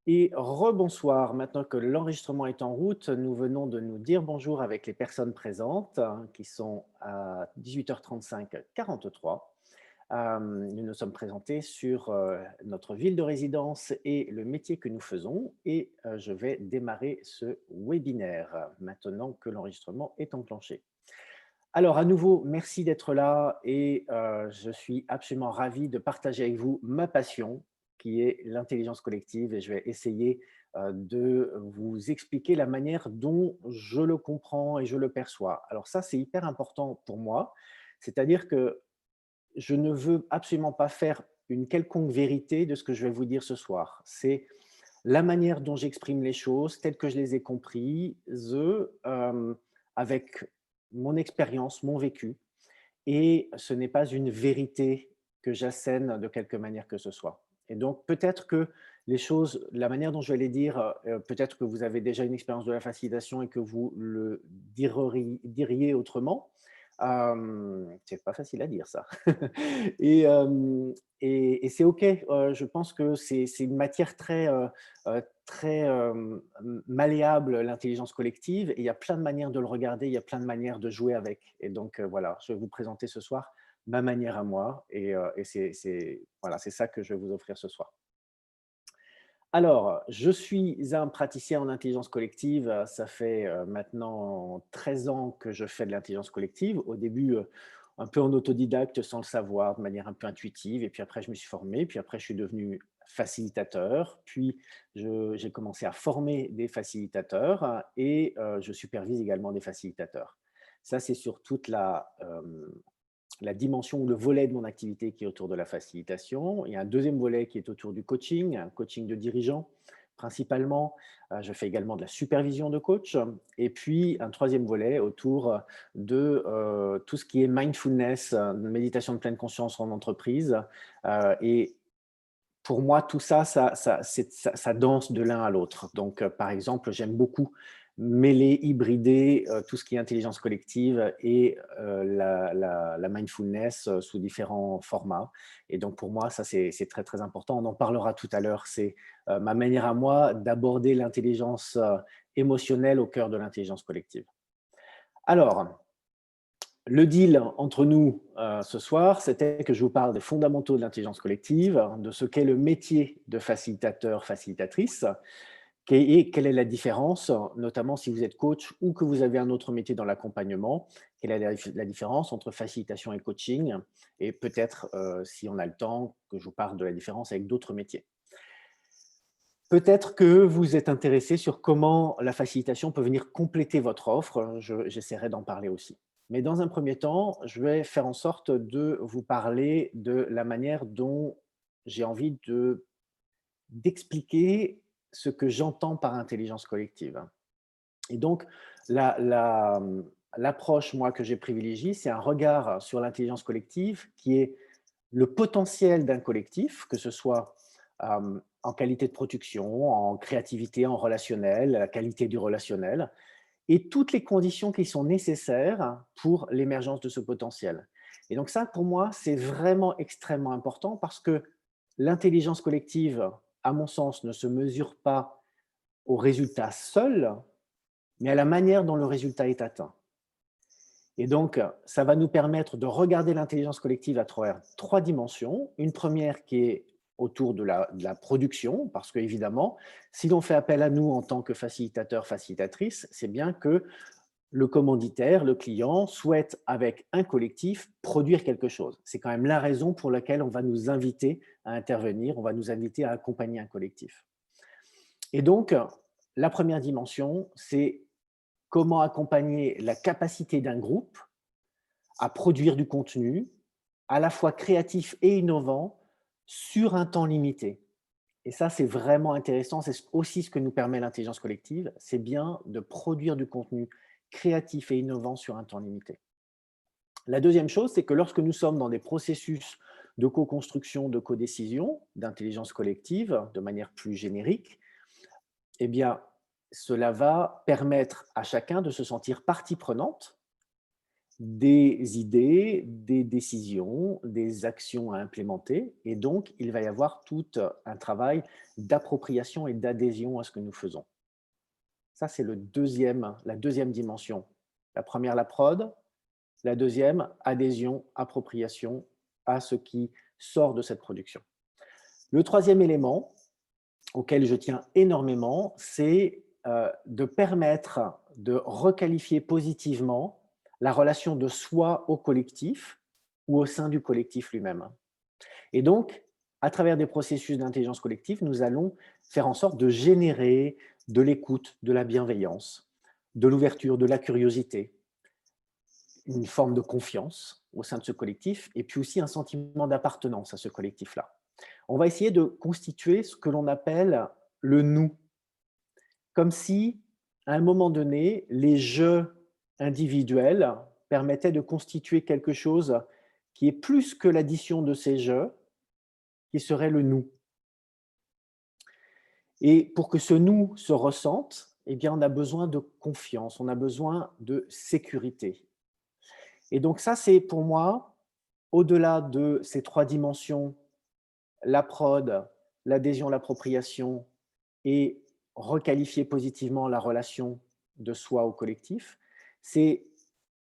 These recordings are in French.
Et rebonsoir. Maintenant que l'enregistrement est en route, nous venons de nous dire bonjour avec les personnes présentes qui sont à 18h35-43. Nous nous sommes présentés sur notre ville de résidence et le métier que nous faisons. Et je vais démarrer ce webinaire maintenant que l'enregistrement est enclenché. Alors, à nouveau, merci d'être là et je suis absolument ravi de partager avec vous ma passion, qui est l'intelligence collective, et je vais essayer de vous expliquer la manière dont je le comprends et je le perçois. Alors ça, c'est hyper important pour moi, c'est-à-dire que je ne veux absolument pas faire une quelconque vérité de ce que je vais vous dire ce soir. C'est la manière dont j'exprime les choses, telles que je les ai comprises, avec mon expérience, mon vécu, et ce n'est pas une vérité que j'assène de quelque manière que ce soit. Et donc, peut-être que les choses, la manière dont je vais les dire, peut-être que vous avez déjà une expérience de la facilitation et que vous le diriez autrement. C'est pas facile à dire ça. Et, et c'est OK. Je pense que c'est une matière très malléable, l'intelligence collective, et il y a plein de manières de le regarder, il y a plein de manières de jouer avec. Et donc, voilà, je vais vous présenter ce soir ma manière à moi, et voilà, c'est ça que je vais vous offrir ce soir. Alors, je suis un praticien en intelligence collective. Ça fait maintenant 13 ans que je fais de l'intelligence collective. Au début, un peu en autodidacte, sans le savoir, de manière un peu intuitive. Et puis après, je me suis formé. Puis après, je suis devenu facilitateur. Puis, j'ai commencé à former des facilitateurs et je supervise également des facilitateurs. Ça, c'est sur toute la dimension ou le volet de mon activité qui est autour de la facilitation. Il y a un deuxième volet qui est autour du coaching, un coaching de dirigeants principalement. Je fais également de la supervision de coach. Et puis un troisième volet autour de tout ce qui est mindfulness, méditation de pleine conscience en entreprise. Et pour moi, tout ça, ça danse de l'un à l'autre. Donc, par exemple, j'aime beaucoup mêler, hybrider tout ce qui est intelligence collective et la mindfulness sous différents formats. Et donc, pour moi, ça, c'est très, très important. On en parlera tout à l'heure. C'est ma manière à moi d'aborder l'intelligence émotionnelle au cœur de l'intelligence collective. Alors, le deal entre nous ce soir, c'était que je vous parle des fondamentaux de l'intelligence collective, de ce qu'est le métier de facilitateur, facilitatrice, et quelle est la différence, notamment si vous êtes coach ou que vous avez un autre métier dans l'accompagnement, quelle est la différence entre facilitation et coaching, et peut-être, si on a le temps, que je vous parle de la différence avec d'autres métiers. Peut-être que vous êtes intéressé sur comment la facilitation peut venir compléter votre offre. J'essaierai d'en parler aussi. Mais dans un premier temps, je vais faire en sorte de vous parler de la manière dont j'ai envie d'expliquer ce que j'entends par intelligence collective. Et donc, l'approche, moi, que j'ai privilégiée, c'est un regard sur l'intelligence collective qui est le potentiel d'un collectif, que ce soit en qualité de production, en créativité, en relationnel, la qualité du relationnel, et toutes les conditions qui sont nécessaires pour l'émergence de ce potentiel. Et donc ça, pour moi, c'est vraiment extrêmement important parce que l'intelligence collective, à mon sens, ne se mesure pas au résultat seul, mais à la manière dont le résultat est atteint. Et donc, ça va nous permettre de regarder l'intelligence collective à travers trois dimensions. Une première qui est autour de la production, parce qu'évidemment, si l'on fait appel à nous en tant que facilitateur, facilitatrice, c'est bien que le commanditaire, le client, souhaite, avec un collectif, produire quelque chose. C'est quand même la raison pour laquelle on va nous inviter à intervenir, on va nous inviter à accompagner un collectif. Et donc, la première dimension, c'est comment accompagner la capacité d'un groupe à produire du contenu, à la fois créatif et innovant, sur un temps limité. Et ça, c'est vraiment intéressant. C'est aussi ce que nous permet l'intelligence collective. C'est bien de produire du contenu créatif et innovant sur un temps limité. La deuxième chose, c'est que lorsque nous sommes dans des processus de co-construction, de co-décision, d'intelligence collective, de manière plus générique, eh bien, cela va permettre à chacun de se sentir partie prenante, des idées, des décisions, des actions à implémenter. Et donc, il va y avoir tout un travail d'appropriation et d'adhésion à ce que nous faisons. Ça, c'est la deuxième dimension. La première, la prod. La deuxième, adhésion, appropriation à ce qui sort de cette production. Le troisième élément auquel je tiens énormément, c'est de permettre de requalifier positivement la relation de soi au collectif ou au sein du collectif lui-même. Et donc, à travers des processus d'intelligence collective, nous allons faire en sorte de générer de l'écoute, de la bienveillance, de l'ouverture, de la curiosité, une forme de confiance au sein de ce collectif et puis aussi un sentiment d'appartenance à ce collectif-là. On va essayer de constituer ce que l'on appelle le nous, comme si, à un moment donné, les jeux individuels permettaient de constituer quelque chose qui est plus que l'addition de ces jeux, qui serait le nous. Et pour que ce nous se ressente, eh bien, on a besoin de confiance, on a besoin de sécurité. Et donc ça, c'est pour moi, au-delà de ces trois dimensions, la prod, l'adhésion, l'appropriation et requalifier positivement la relation de soi au collectif, c'est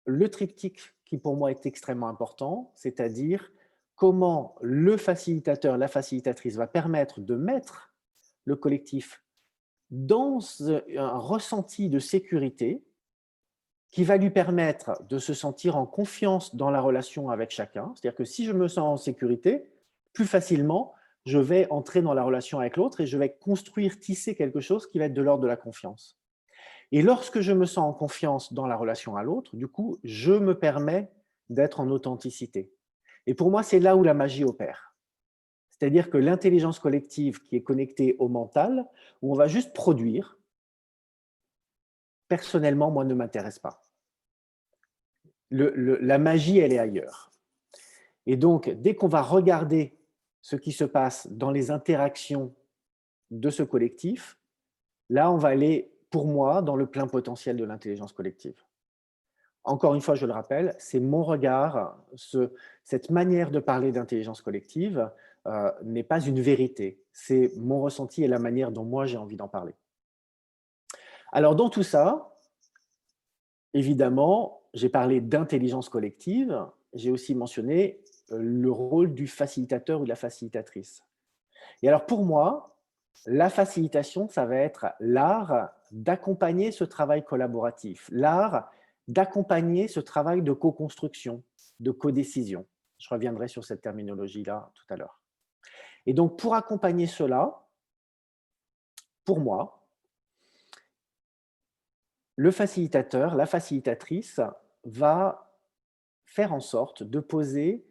le triptyque qui pour moi est extrêmement important, c'est-à-dire comment le facilitateur, la facilitatrice va permettre de mettre le collectif dans un ressenti de sécurité qui va lui permettre de se sentir en confiance dans la relation avec chacun. C'est-à-dire que si je me sens en sécurité, plus facilement, je vais entrer dans la relation avec l'autre et je vais construire, tisser quelque chose qui va être de l'ordre de la confiance. Et lorsque je me sens en confiance dans la relation à l'autre, du coup, je me permets d'être en authenticité. Et pour moi, c'est là où la magie opère. C'est-à-dire que l'intelligence collective qui est connectée au mental, où on va juste produire, personnellement, moi, ne m'intéresse pas. La magie, elle est ailleurs. Et donc, dès qu'on va regarder ce qui se passe dans les interactions de ce collectif, là, on va aller, pour moi, dans le plein potentiel de l'intelligence collective. Encore une fois, je le rappelle, c'est mon regard, cette manière de parler d'intelligence collective n'est pas une vérité, c'est mon ressenti et la manière dont moi j'ai envie d'en parler. Alors dans tout ça, évidemment, j'ai parlé d'intelligence collective, j'ai aussi mentionné le rôle du facilitateur ou de la facilitatrice. Et alors pour moi, la facilitation, ça va être l'art d'accompagner ce travail collaboratif, l'art d'accompagner ce travail de co-construction, de codécision. Je reviendrai sur cette terminologie-là tout à l'heure. Et donc pour accompagner cela, pour moi, le facilitateur, la facilitatrice va faire en sorte de poser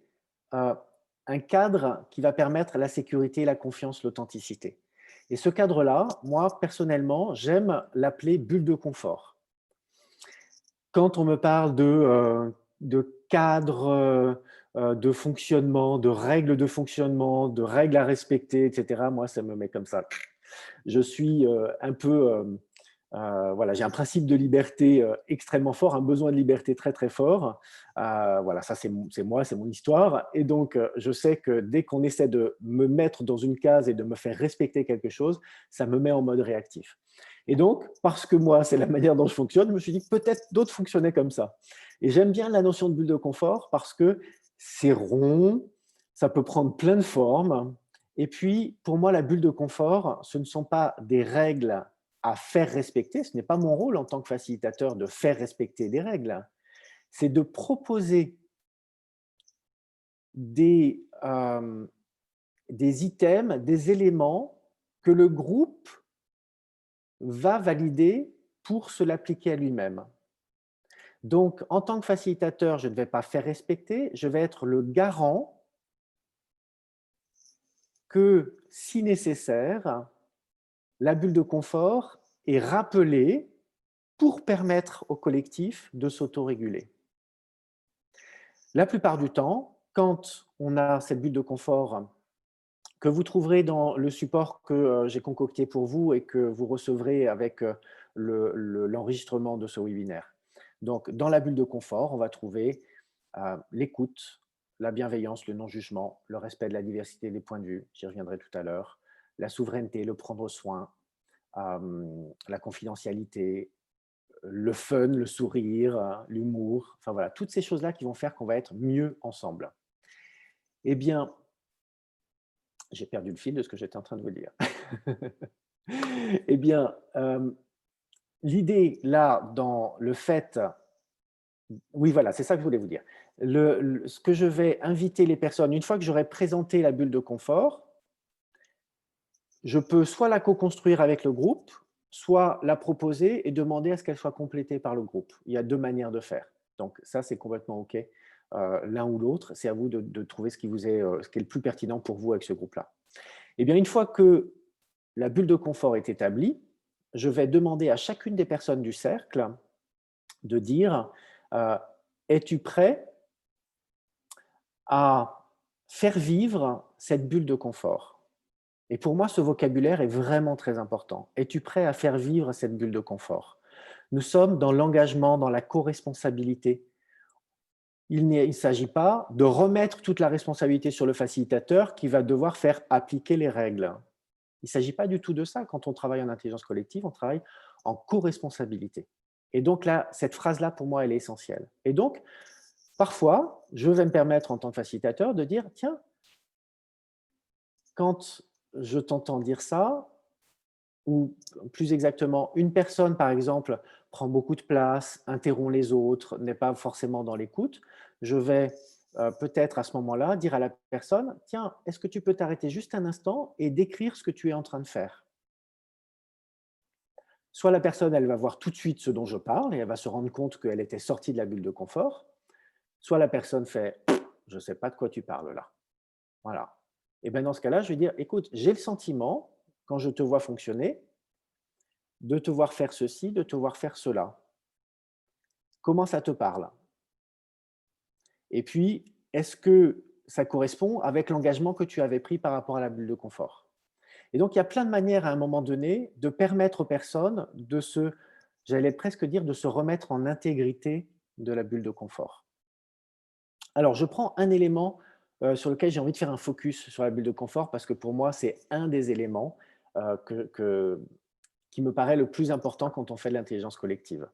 un cadre qui va permettre la sécurité, la confiance, l'authenticité. Et ce cadre-là, moi, personnellement, j'aime l'appeler bulle de confort. Quand on me parle de cadre de fonctionnement, de règles de fonctionnement, de règles à respecter, etc., moi, ça me met comme ça. Je suis un peu voilà, j'ai un principe de liberté extrêmement fort, un besoin de liberté très très fort. Voilà, ça c'est moi, c'est mon histoire. Et donc, je sais que dès qu'on essaie de me mettre dans une case et de me faire respecter quelque chose, ça me met en mode réactif. Et donc, parce que moi, c'est la manière dont je fonctionne, je me suis dit que peut-être d'autres fonctionnaient comme ça. Et j'aime bien la notion de bulle de confort parce que c'est rond, ça peut prendre plein de formes. Et puis, pour moi, la bulle de confort, ce ne sont pas des règles à faire respecter. Ce n'est pas mon rôle en tant que facilitateur de faire respecter des règles. C'est de proposer des items, des éléments que le groupe va valider pour se l'appliquer à lui-même. Donc, en tant que facilitateur, je ne vais pas faire respecter, je vais être le garant que, si nécessaire, la bulle de confort est rappelée pour permettre au collectif de s'autoréguler. La plupart du temps, quand on a cette bulle de confort que vous trouverez dans le support que j'ai concocté pour vous et que vous recevrez avec l'enregistrement de ce webinaire. Donc, dans la bulle de confort, on va trouver l'écoute, la bienveillance, le non-jugement, le respect de la diversité des points de vue, j'y reviendrai tout à l'heure, la souveraineté, le prendre soin, la confidentialité, le fun, le sourire, l'humour, enfin voilà, toutes ces choses-là qui vont faire qu'on va être mieux ensemble. Eh bien, j'ai perdu le fil de ce que j'étais en train de vous dire. Eh bien, l'idée là, dans le fait, oui, voilà, c'est ça que je voulais vous dire. Ce que je vais inviter les personnes, une fois que j'aurai présenté la bulle de confort, je peux soit la co-construire avec le groupe, soit la proposer et demander à ce qu'elle soit complétée par le groupe. Il y a deux manières de faire. Donc ça, c'est complètement OK. L'un ou l'autre, c'est à vous de trouver ce qui est le plus pertinent pour vous avec ce groupe-là. Eh bien, une fois que la bulle de confort est établie, je vais demander à chacune des personnes du cercle de dire es-tu prêt à faire vivre cette bulle de confort? Et pour moi, ce vocabulaire est vraiment très important. Es-tu prêt à faire vivre cette bulle de confort? Nous sommes dans l'engagement, dans la co-responsabilité. Il ne s'agit pas de remettre toute la responsabilité sur le facilitateur qui va devoir faire appliquer les règles. Il ne s'agit pas du tout de ça. Quand on travaille en intelligence collective, on travaille en co-responsabilité. Et donc là, cette phrase-là, pour moi, elle est essentielle. Et donc, parfois, je vais me permettre en tant que facilitateur de dire, tiens, quand je t'entends dire ça, ou plus exactement, une personne, par exemple, prend beaucoup de place, interrompt les autres, n'est pas forcément dans l'écoute, je vais peut-être à ce moment-là dire à la personne, tiens, est-ce que tu peux t'arrêter juste un instant et décrire ce que tu es en train de faire? Soit la personne, elle va voir tout de suite ce dont je parle et elle va se rendre compte qu'elle était sortie de la bulle de confort, soit la personne fait, je ne sais pas de quoi tu parles là. Voilà. Et bien dans ce cas-là, je vais dire, écoute, j'ai le sentiment, quand je te vois fonctionner, de te voir faire ceci, de te voir faire cela. Comment ça te parle? Et puis, est-ce que ça correspond avec l'engagement que tu avais pris par rapport à la bulle de confort? Et donc, il y a plein de manières à un moment donné de permettre aux personnes de j'allais presque dire, de se remettre en intégrité de la bulle de confort. Alors, je prends un élément sur lequel j'ai envie de faire un focus sur la bulle de confort parce que pour moi, c'est un des éléments qui me paraît le plus important quand on fait de l'intelligence collective.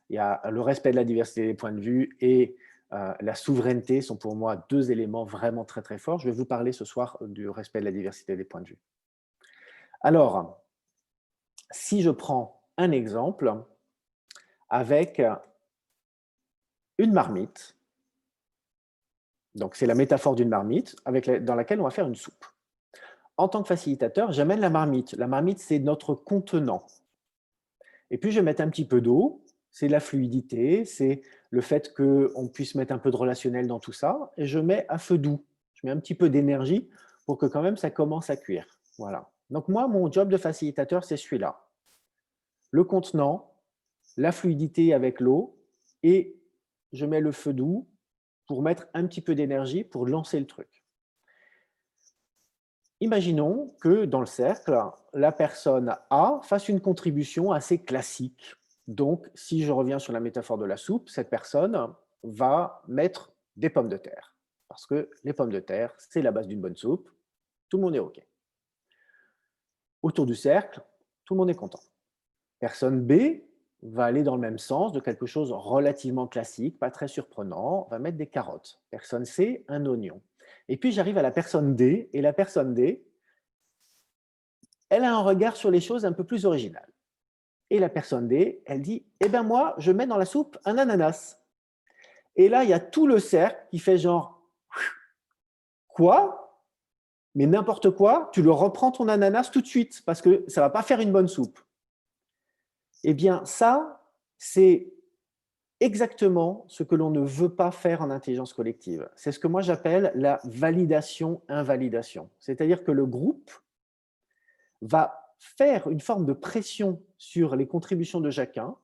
Il y a le respect de la diversité des points de vue et la souveraineté sont pour moi deux éléments vraiment très très forts. Je vais vous parler ce soir du respect de la diversité des points de vue. Alors, si je prends un exemple avec une marmite, donc c'est la métaphore d'une marmite dans laquelle on va faire une soupe. En tant que facilitateur, j'amène la marmite. La marmite, c'est notre contenant. Et puis, je vais mettre un petit peu d'eau, c'est la fluidité, c'est le fait qu'on puisse mettre un peu de relationnel dans tout ça, et je mets à feu doux. Je mets un petit peu d'énergie pour que quand même ça commence à cuire. Voilà. Donc moi, mon job de facilitateur, c'est celui-là. Le contenant, la fluidité avec l'eau, et je mets le feu doux pour mettre un petit peu d'énergie pour lancer le truc. Imaginons que dans le cercle, la personne A fasse une contribution assez classique. Donc, si je reviens sur la métaphore de la soupe, cette personne va mettre des pommes de terre. Parce que les pommes de terre, c'est la base d'une bonne soupe. Tout le monde est OK. Autour du cercle, tout le monde est content. Personne B va aller dans le même sens de quelque chose relativement classique, pas très surprenant, va mettre des carottes. Personne C, un oignon. Et puis j'arrive à la personne D, et la personne D, elle a un regard sur les choses un peu plus original. Et la personne D, elle dit, eh bien moi, je mets dans la soupe un ananas. Et là, il y a tout le cercle qui fait genre, quoi? Mais n'importe quoi, tu le reprends ton ananas tout de suite, parce que ça ne va pas faire une bonne soupe. Eh bien, ça, c'est exactement ce que l'on ne veut pas faire en intelligence collective. C'est ce que moi j'appelle la validation-invalidation. C'est-à-dire que le groupe va faire une forme de pression sur les contributions de chacun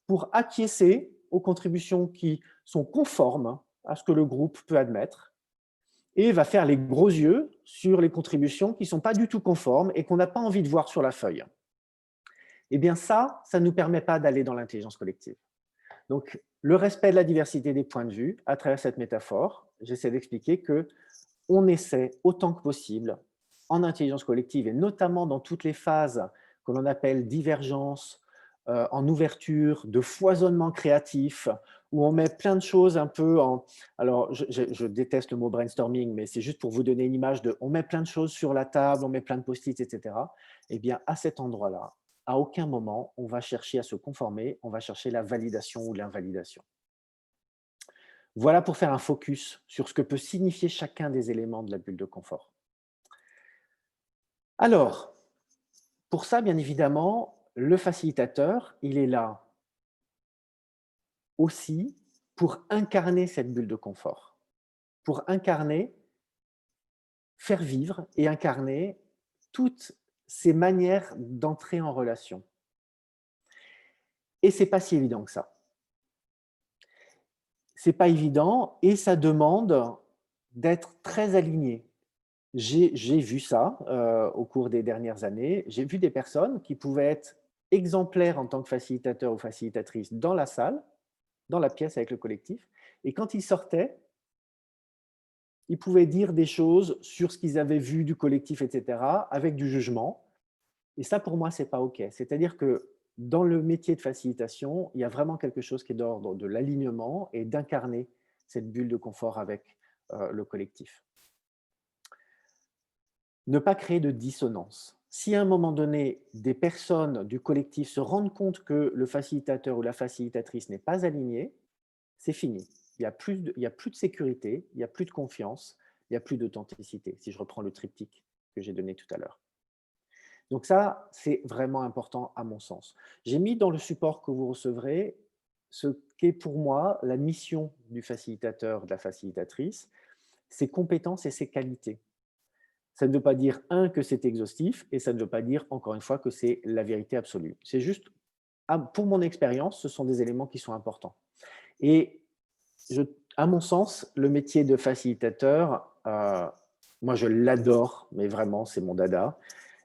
pour acquiescer aux contributions qui sont conformes à ce que le groupe peut admettre et va faire les gros yeux sur les contributions qui ne sont pas du tout conformes et qu'on n'a pas envie de voir sur la feuille. Eh bien ça ne nous permet pas d'aller dans l'intelligence collective. Donc, le respect de la diversité des points de vue, à travers cette métaphore, j'essaie d'expliquer que on essaie autant que possible, en intelligence collective et notamment dans toutes les phases que l'on appelle divergence, en ouverture, de foisonnement créatif, où on met plein de choses un peu en… Alors, je déteste le mot brainstorming, mais c'est juste pour vous donner une image de… On met plein de choses sur la table, on met plein de post-it, etc. Eh bien, à cet endroit-là, à aucun moment, on va chercher à se conformer, on va chercher la validation ou l'invalidation. Voilà pour faire un focus sur ce que peut signifier chacun des éléments de la bulle de confort. Alors, pour ça, bien évidemment, le facilitateur, il est là aussi pour incarner cette bulle de confort, pour incarner, faire vivre et incarner toutes ces manières d'entrer en relation. Et c'est pas si évident que ça. C'est pas évident et ça demande d'être très aligné. J'ai vu ça au cours des dernières années. J'ai vu des personnes qui pouvaient être exemplaires en tant que facilitateur ou facilitatrice dans la salle, dans la pièce avec le collectif. Et quand ils sortaient, ils pouvaient dire des choses sur ce qu'ils avaient vu du collectif, etc., avec du jugement. Et ça, pour moi, c'est pas OK. C'est-à-dire que dans le métier de facilitation, il y a vraiment quelque chose qui est d'ordre de l'alignement et d'incarner cette bulle de confort avec le collectif. Ne pas créer de dissonance. Si à un moment donné, des personnes du collectif se rendent compte que le facilitateur ou la facilitatrice n'est pas aligné, c'est fini. Il y a plus de sécurité, il n'y a plus de confiance, il n'y a plus d'authenticité, si je reprends le triptyque que j'ai donné tout à l'heure. Donc ça, c'est vraiment important à mon sens. J'ai mis dans le support que vous recevrez ce qu'est pour moi la mission du facilitateur, de la facilitatrice, ses compétences et ses qualités. Ça ne veut pas dire, un, que c'est exhaustif, et ça ne veut pas dire, encore une fois, que c'est la vérité absolue. C'est juste, pour mon expérience, ce sont des éléments qui sont importants. Et à mon sens, le métier de facilitateur, moi je l'adore, mais vraiment, c'est mon dada.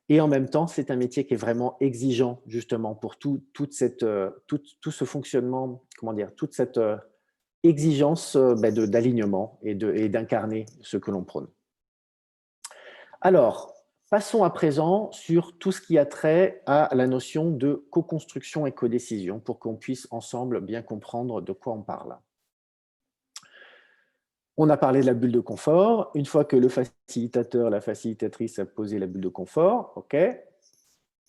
Et en même temps, c'est un métier qui est vraiment exigeant, justement, pour tout ce fonctionnement, comment dire, toute cette exigence d'alignement et d'incarner ce que l'on prône. Alors, passons à présent sur tout ce qui a trait à la notion de co-construction et codécision pour qu'on puisse ensemble bien comprendre de quoi on parle. On a parlé de la bulle de confort. Une fois que le facilitateur, la facilitatrice a posé la bulle de confort, OK,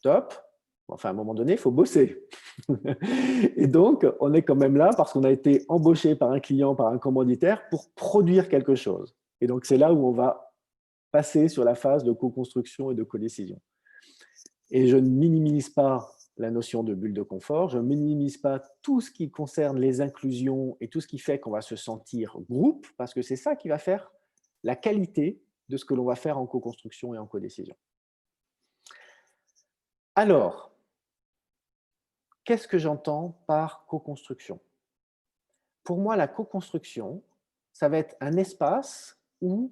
top. Enfin, à un moment donné, il faut bosser. Et donc, on est quand même là parce qu'on a été embauché par un client, par un commanditaire pour produire quelque chose. Et donc, c'est là où on va passer sur la phase de co-construction et de codécision. Et je ne minimise pas la notion de bulle de confort, je ne minimise pas tout ce qui concerne les inclusions et tout ce qui fait qu'on va se sentir groupe, parce que c'est ça qui va faire la qualité de ce que l'on va faire en co-construction et en codécision. Alors, qu'est-ce que j'entends par co-construction? Pour moi, la co-construction, ça va être un espace où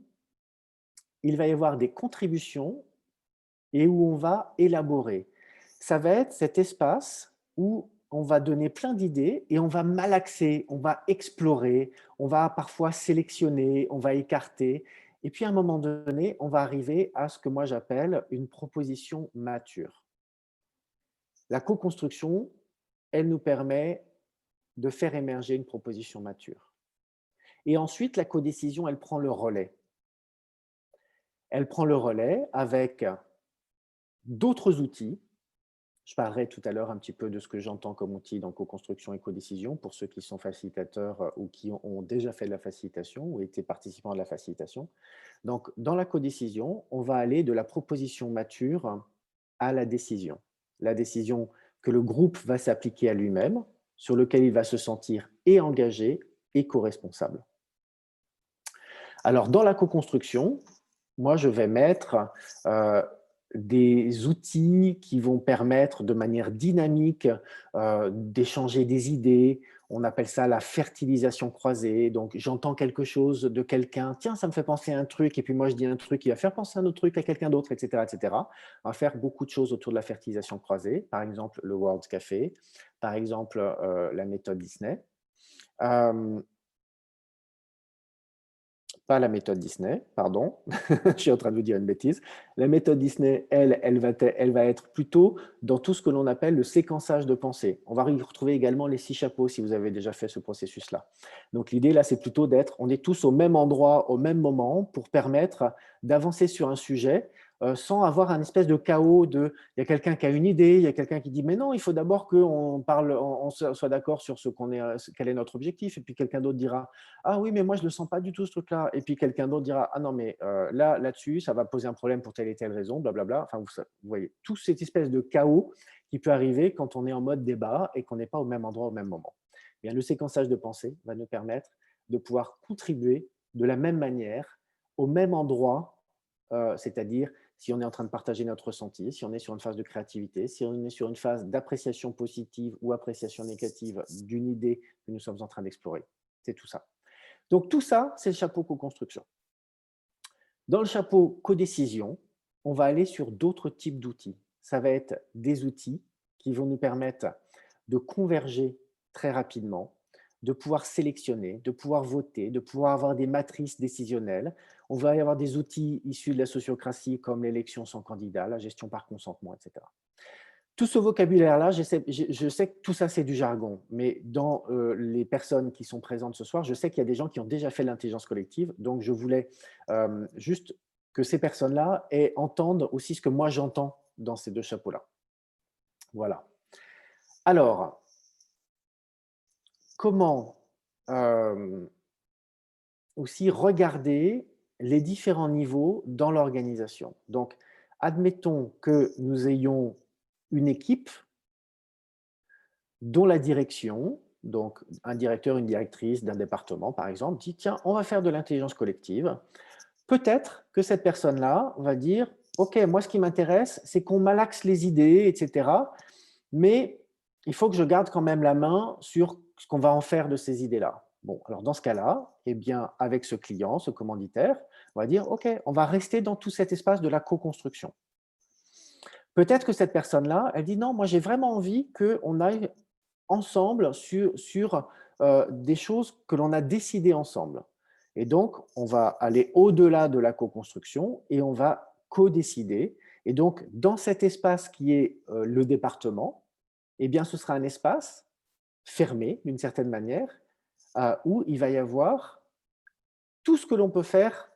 il va y avoir des contributions et où on va élaborer. Ça va être cet espace où on va donner plein d'idées et on va malaxer, on va explorer, on va parfois sélectionner, on va écarter. Et puis à un moment donné, on va arriver à ce que moi j'appelle une proposition mature. La co-construction, elle nous permet de faire émerger une proposition mature. Et ensuite, la codécision, elle prend le relais. Elle prend le relais avec d'autres outils. Je parlerai tout à l'heure un petit peu de ce que j'entends comme outil dans co-construction et codécision pour ceux qui sont facilitateurs ou qui ont déjà fait de la facilitation ou été participants de la facilitation. Donc, dans la codécision, on va aller de la proposition mature à la décision. La décision que le groupe va s'appliquer à lui-même, sur lequel il va se sentir et engagé et co-responsable. Alors, dans la co-construction, moi, je vais mettre des outils qui vont permettre de manière dynamique d'échanger des idées. On appelle ça la fertilisation croisée. Donc, j'entends quelque chose de quelqu'un, tiens, ça me fait penser à un truc, et puis moi, je dis un truc qui va faire penser à un autre truc à quelqu'un d'autre, etc., etc. On va faire beaucoup de choses autour de la fertilisation croisée, par exemple le World Café, par exemple la méthode Disney. Euh, Pas la méthode Disney, pardon, je suis en train de vous dire une bêtise. La méthode Disney, elle va être plutôt dans tout ce que l'on appelle le séquençage de pensée. On va y retrouver également les 6 chapeaux si vous avez déjà fait ce processus-là. Donc l'idée là, c'est plutôt d'être, on est tous au même endroit, au même moment pour permettre d'avancer sur un sujet sans avoir un espèce de chaos de, il y a quelqu'un qui a une idée, il y a quelqu'un qui dit mais non, il faut d'abord qu'on parle, on soit d'accord sur quel est notre objectif, et puis quelqu'un d'autre dira ah oui, mais moi, je ne le sens pas du tout, ce truc-là. Et puis, quelqu'un d'autre dira, ah non, mais là-dessus, ça va poser un problème pour telle et telle raison, blablabla. Enfin, vous voyez, toute cette espèce de chaos qui peut arriver quand on est en mode débat et qu'on n'est pas au même endroit au même moment. Eh bien, le séquençage de pensée va nous permettre de pouvoir contribuer de la même manière, au même endroit, c'est-à-dire si on est en train de partager notre ressenti, si on est sur une phase de créativité, si on est sur une phase d'appréciation positive ou appréciation négative d'une idée que nous sommes en train d'explorer. C'est tout ça. Donc, tout ça, c'est le chapeau co-construction. Dans le chapeau codécision, on va aller sur d'autres types d'outils. Ça va être des outils qui vont nous permettre de converger très rapidement, de pouvoir sélectionner, de pouvoir voter, de pouvoir avoir des matrices décisionnelles. On va y avoir des outils issus de la sociocratie comme l'élection sans candidat, la gestion par consentement, etc. Tout ce vocabulaire-là, je sais que tout ça, c'est du jargon, mais dans les personnes qui sont présentes ce soir, je sais qu'il y a des gens qui ont déjà fait l'intelligence collective, donc je voulais juste que ces personnes-là entendent aussi ce que moi j'entends dans ces 2 chapeaux-là. Voilà. Alors, comment aussi regarder les différents niveaux dans l'organisation? Donc, admettons que nous ayons une équipe dont la direction, donc un directeur, une directrice d'un département, par exemple, dit, tiens, on va faire de l'intelligence collective. Peut-être que cette personne-là va dire, OK, moi, ce qui m'intéresse, c'est qu'on malaxe les idées, etc. Mais il faut que je garde quand même la main sur ce qu'on va en faire de ces idées-là. Bon, alors dans ce cas-là, eh bien, avec ce client, ce commanditaire, on va dire, OK, on va rester dans tout cet espace de la co-construction. Peut-être que cette personne-là, elle dit, non, moi, j'ai vraiment envie qu'on aille ensemble sur des choses que l'on a décidées ensemble. Et donc, on va aller au-delà de la co-construction et on va co-décider. Et donc, dans cet espace qui est le département, eh bien, ce sera un espace fermé d'une certaine manière où il va y avoir tout ce que l'on peut faire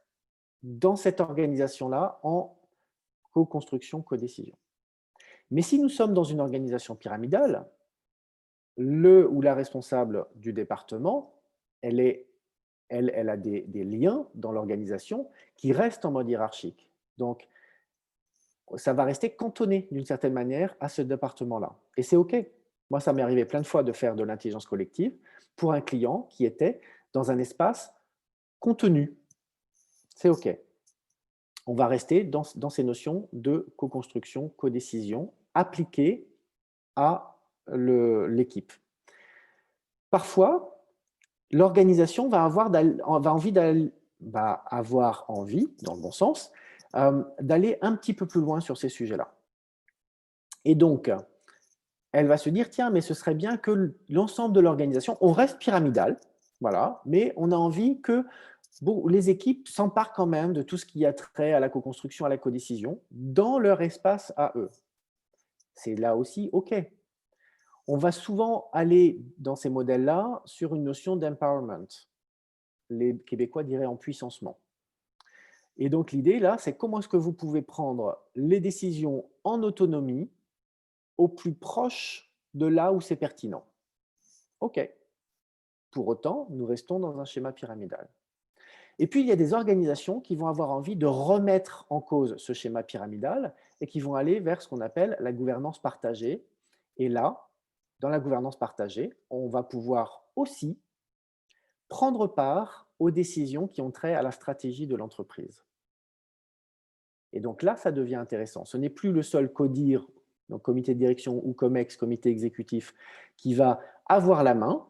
dans cette organisation-là en co-construction, co-décision. Mais si nous sommes dans une organisation pyramidale, le ou la responsable du département, elle a des liens dans l'organisation qui restent en mode hiérarchique. Donc, ça va rester cantonné d'une certaine manière à ce département-là. Et c'est OK. Moi, ça m'est arrivé plein de fois de faire de l'intelligence collective pour un client qui était dans un espace contenu. C'est OK. On va rester dans ces notions de co-construction, co-décision appliquées à l'équipe. Parfois, l'organisation va avoir envie, dans le bon sens, d'aller un petit peu plus loin sur ces sujets-là. Et donc, elle va se dire, tiens, mais ce serait bien que l'ensemble de l'organisation, on reste pyramidal, voilà, mais on a envie que les équipes s'emparent quand même de tout ce qui a trait à la co-construction, à la codécision, dans leur espace à eux. C'est là aussi OK. On va souvent aller dans ces modèles-là sur une notion d'empowerment. Les Québécois diraient en puissancement. Et donc l'idée là, c'est comment est-ce que vous pouvez prendre les décisions en autonomie au plus proche de là où c'est pertinent. OK. Pour autant, nous restons dans un schéma pyramidal. Et puis, il y a des organisations qui vont avoir envie de remettre en cause ce schéma pyramidal et qui vont aller vers ce qu'on appelle la gouvernance partagée. Et là, dans la gouvernance partagée, on va pouvoir aussi prendre part aux décisions qui ont trait à la stratégie de l'entreprise. Et donc là, ça devient intéressant. Ce n'est plus le seul CODIR, donc comité de direction ou COMEX, comité exécutif, qui va avoir la main,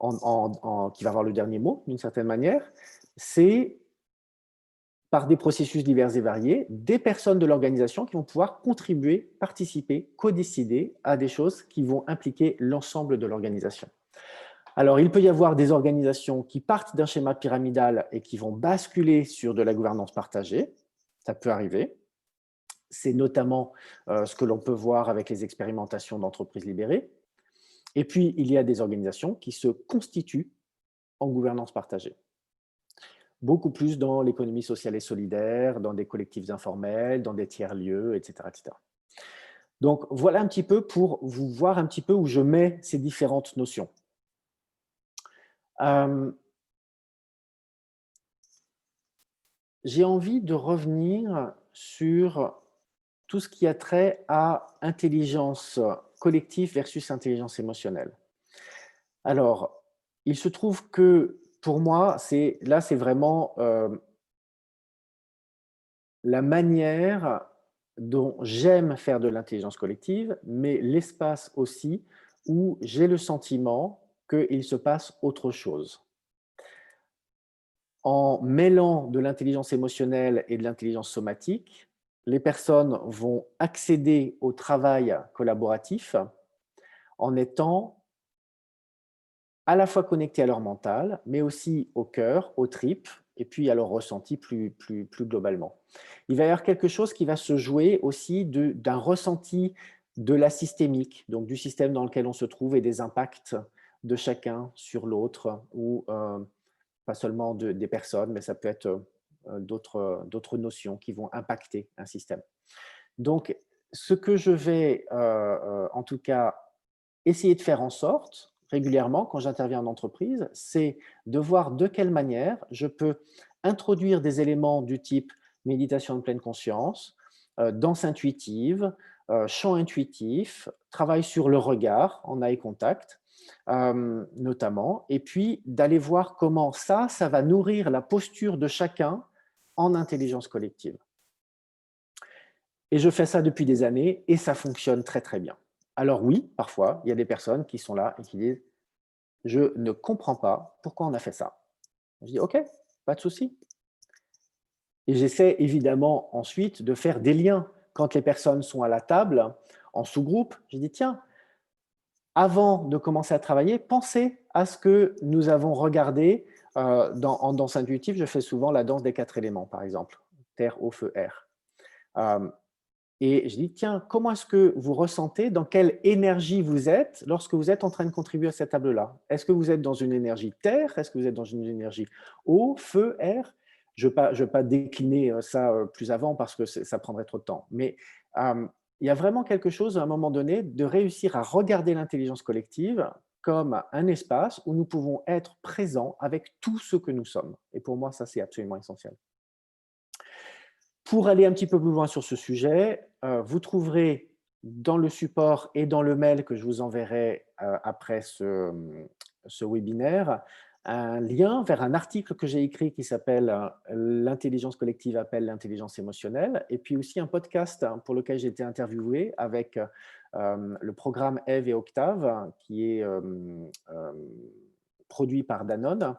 qui va avoir le dernier mot d'une certaine manière. C'est par des processus divers et variés, des personnes de l'organisation qui vont pouvoir contribuer, participer, co-décider à des choses qui vont impliquer l'ensemble de l'organisation. Alors, il peut y avoir des organisations qui partent d'un schéma pyramidal et qui vont basculer sur de la gouvernance partagée. Ça peut arriver. C'est notamment ce que l'on peut voir avec les expérimentations d'entreprises libérées. Et puis, il y a des organisations qui se constituent en gouvernance partagée. Beaucoup plus dans l'économie sociale et solidaire, dans des collectifs informels, dans des tiers-lieux, etc., etc. Donc, voilà un petit peu pour vous voir un petit peu où je mets ces différentes notions. J'ai envie de revenir sur tout ce qui a trait à intelligence collective versus intelligence émotionnelle. Alors, il se trouve que pour moi, c'est vraiment la manière dont j'aime faire de l'intelligence collective, mais l'espace aussi où j'ai le sentiment qu'il se passe autre chose. En mêlant de l'intelligence émotionnelle et de l'intelligence somatique, les personnes vont accéder au travail collaboratif en étant à la fois connectées à leur mental, mais aussi au cœur, aux tripes, et puis à leur ressenti plus globalement. Il va y avoir quelque chose qui va se jouer aussi d'un ressenti de la systémique, donc du système dans lequel on se trouve et des impacts de chacun sur l'autre, ou pas seulement des personnes, mais ça peut être d'autres notions qui vont impacter un système. Donc, ce que je vais en tout cas essayer de faire en sorte, régulièrement, quand j'interviens en entreprise, c'est de voir de quelle manière je peux introduire des éléments du type méditation de pleine conscience, danse intuitive, chant intuitif, travail sur le regard en eye contact, notamment, et puis d'aller voir comment ça va nourrir la posture de chacun en intelligence collective. Et je fais ça depuis des années et ça fonctionne très, très bien. Alors oui, parfois, il y a des personnes qui sont là et qui disent: «Je ne comprends pas pourquoi on a fait ça». Je dis: «OK, pas de souci». Et j'essaie évidemment ensuite de faire des liens. Quand les personnes sont à la table, en sous-groupe, je dis: «Tiens, avant de commencer à travailler, pensez à ce que nous avons regardé, en danse intuitive». Je fais souvent la danse des 4 éléments, par exemple, terre, eau, feu, air. Hem Et je dis: «Tiens, comment est-ce que vous ressentez, dans quelle énergie vous êtes lorsque vous êtes en train de contribuer à cette table-là? Est-ce que vous êtes dans une énergie terre? Est-ce que vous êtes dans une énergie eau, feu, air?» Je ne vais pas décliner, ça, plus avant parce que ça prendrait trop de temps. Mais, il y a vraiment quelque chose, à un moment donné, de réussir à regarder l'intelligence collective comme un espace où nous pouvons être présents avec tout ce que nous sommes. Et pour moi, ça, c'est absolument essentiel. Pour aller un petit peu plus loin sur ce sujet, vous trouverez dans le support et dans le mail que je vous enverrai, après ce webinaire, un lien vers un article que j'ai écrit qui s'appelle, «L'intelligence collective appelle l'intelligence émotionnelle», et puis aussi un podcast pour lequel j'ai été interviewé avec, le programme Eve et Octave qui est, produit par Danone,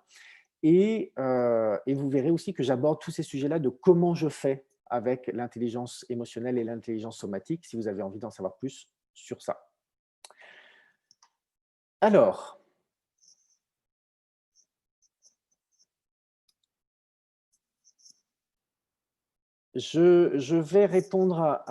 et vous verrez aussi que j'aborde tous ces sujets-là de comment je fais avec l'intelligence émotionnelle et l'intelligence somatique, si vous avez envie d'en savoir plus sur ça. Alors, je vais répondre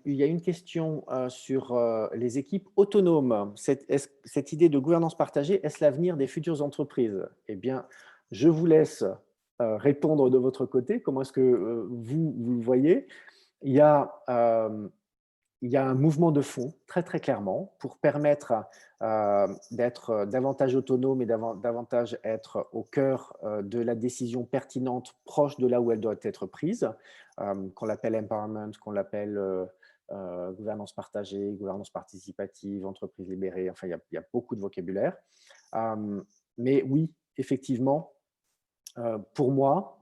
il y a une question sur les équipes autonomes. Cette idée de gouvernance partagée, est-ce l'avenir des futures entreprises? Eh bien, je vous laisse répondre de votre côté. Comment est-ce que vous le voyez? Il y a, il y a un mouvement de fond, très, très clairement, pour permettre d'être davantage autonome et davantage être au cœur de la décision pertinente, proche de là où elle doit être prise, qu'on l'appelle empowerment, qu'on l'appelle gouvernance partagée, gouvernance participative, entreprise libérée, enfin, il y a beaucoup de vocabulaire. Mais oui, effectivement, pour moi,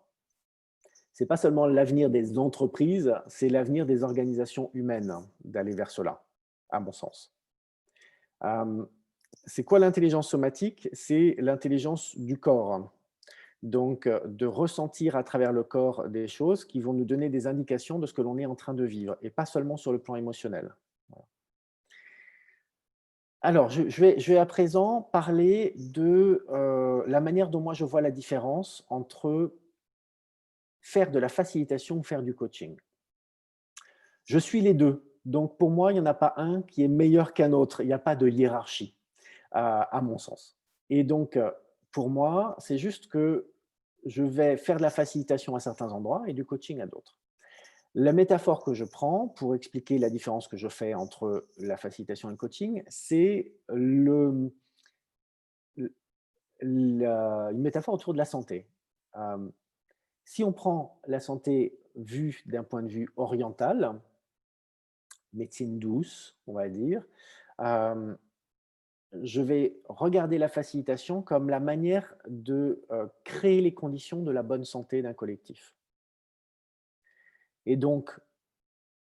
c'est pas seulement l'avenir des entreprises, c'est l'avenir des organisations humaines d'aller vers cela, à mon sens. Euh, c'est quoi l'intelligence somatique? C'est l'intelligence du corps. Donc, de ressentir à travers le corps des choses qui vont nous donner des indications de ce que l'on est en train de vivre, et pas seulement sur le plan émotionnel. Voilà. Alors, je vais à présent parler de la manière dont moi je vois la différence entre faire de la facilitation ou faire du coaching. Je suis les 2. Donc pour moi, il n'y en a pas un qui est meilleur qu'un autre. Il n'y a pas de hiérarchie, à mon sens. Et donc, pour moi, c'est juste que je vais faire de la facilitation à certains endroits et du coaching à d'autres. La métaphore que je prends pour expliquer la différence que je fais entre la facilitation et le coaching, c'est une métaphore autour de la santé. Hem, Si on prend la santé vue d'un point de vue oriental, médecine douce, on va dire, hem, je vais regarder la facilitation comme la manière de, créer les conditions de la bonne santé d'un collectif. Et donc,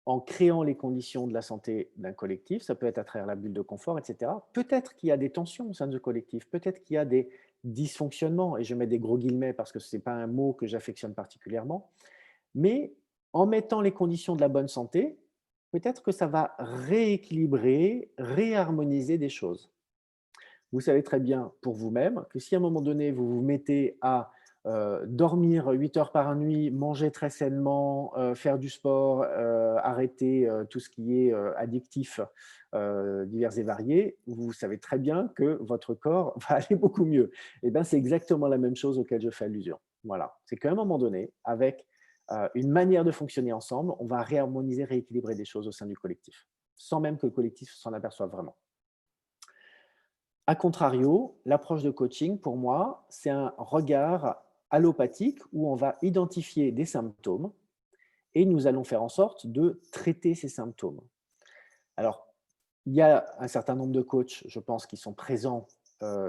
en créant les conditions de la santé d'un collectif, ça peut être à travers la bulle de confort, et cetera. Peut-être qu'il y a des tensions au sein de ce collectif, peut-être qu'il y a des dysfonctionnements, et je mets des gros guillemets parce que ce n'est pas un mot que j'affectionne particulièrement, mais en mettant les conditions de la bonne santé, peut-être que ça va rééquilibrer, réharmoniser des choses. Vous savez très bien pour vous-même que si à un moment donné, vous vous mettez à dormir 8 heures par nuit, manger très sainement, faire du sport, arrêter tout ce qui est addictif divers et variés, vous savez très bien que votre corps va aller beaucoup mieux. Et bien, c'est exactement la même chose auquel je fais allusion. Voilà. C'est qu'à un moment donné, avec une manière de fonctionner ensemble, on va réharmoniser, rééquilibrer des choses au sein du collectif, sans même que le collectif s'en aperçoive vraiment. A contrario, l'approche de coaching, pour moi, c'est un regard allopathique où on va identifier des symptômes et nous allons faire en sorte de traiter ces symptômes. Alors, il y a un certain nombre de coachs, je pense, qui sont présents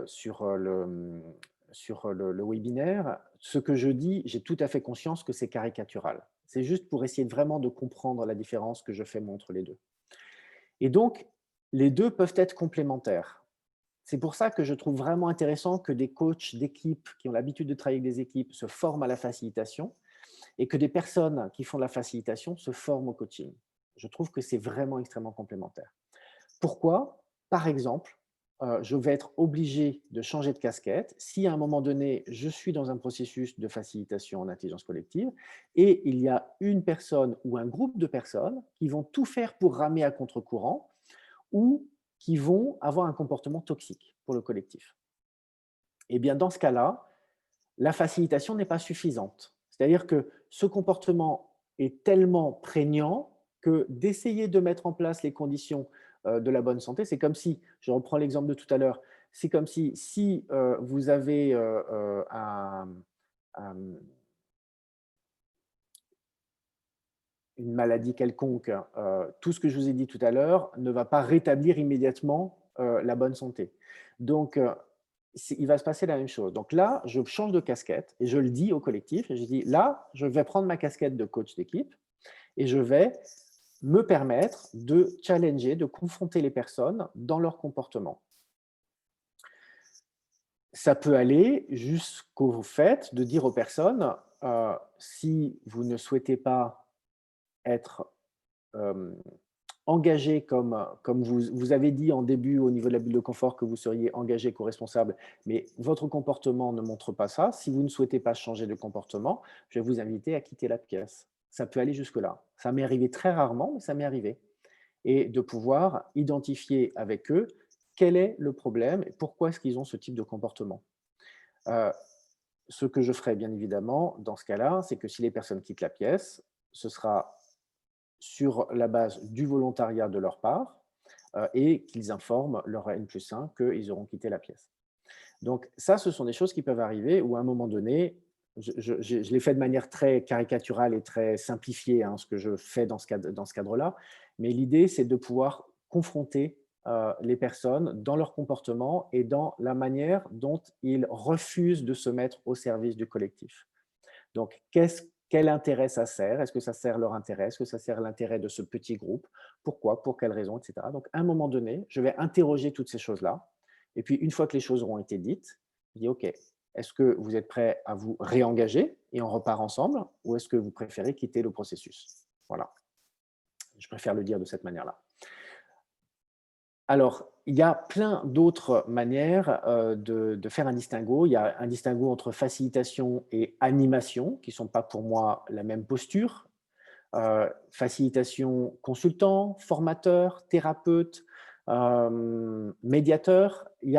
sur le webinaire. Ce que je dis, j'ai tout à fait conscience que c'est caricatural. C'est juste pour essayer vraiment de comprendre la différence que je fais moi entre les deux. Et donc, les deux peuvent être complémentaires. C'est pour ça que je trouve vraiment intéressant que des coachs d'équipe qui ont l'habitude de travailler avec des équipes se forment à la facilitation et que des personnes qui font de la facilitation se forment au coaching. Je trouve que c'est vraiment extrêmement complémentaire. Pourquoi? Par exemple, je vais être obligé de changer de casquette si à un moment donné, je suis dans un processus de facilitation en intelligence collective et il y a une personne ou un groupe de personnes qui vont tout faire pour ramer à contre-courant ou qui vont avoir un comportement toxique pour le collectif. Eh bien, dans ce cas-là, la facilitation n'est pas suffisante. C'est-à-dire que ce comportement est tellement prégnant que d'essayer de mettre en place les conditions de la bonne santé, c'est comme si, je reprends l'exemple de tout à l'heure, c'est comme si vous avez un, une maladie quelconque, tout ce que je vous ai dit tout à l'heure ne va pas rétablir immédiatement la bonne santé. Donc, il va se passer la même chose. Donc là, je change de casquette et je le dis au collectif. Et je dis, là, je vais prendre ma casquette de coach d'équipe et je vais me permettre de challenger, de confronter les personnes dans leur comportement. Ça peut aller jusqu'au fait de dire aux personnes, si vous ne souhaitez pas être euh, engagé comme vous avez dit en début au niveau de la bulle de confort que vous seriez engagé, co-responsable, mais votre comportement ne montre pas ça. Si vous ne souhaitez pas changer de comportement, je vais vous inviter à quitter la pièce. Ça peut aller jusque-là. Ça m'est arrivé très rarement, mais ça m'est arrivé. Et de pouvoir identifier avec eux quel est le problème et pourquoi est-ce qu'ils ont ce type de comportement. Euh, Ce que je ferai bien évidemment dans ce cas-là, c'est que si les personnes quittent la pièce, ce sera sur la base du volontariat de leur part et qu'ils informent leur N+1 qu'ils auront quitté la pièce. Donc ça, ce sont des choses qui peuvent arriver où à un moment donné, je l'ai fait de manière très caricaturale et très simplifiée, hein, ce que je fais dans ce cadre-là, mais l'idée, c'est de pouvoir confronter les personnes dans leur comportement et dans la manière dont ils refusent de se mettre au service du collectif. Donc, quel intérêt ça sert? Est-ce que ça sert leur intérêt? Est-ce que ça sert l'intérêt de ce petit groupe? Pourquoi? Pour quelles raisons? Etc. Donc, à un moment donné, je vais interroger toutes ces choses-là. Et puis, une fois que les choses auront été dites, je dis, OK, est-ce que vous êtes prêt à vous réengager et on repart ensemble? Ou est-ce que vous préférez quitter le processus? Voilà. Je préfère le dire de cette manière-là. Alors, il y a plein d'autres manières de faire un distinguo. Il y a un distinguo entre facilitation et animation, qui ne sont pas pour moi la même posture. Facilitation consultant, formateur, thérapeute, médiateur. Il y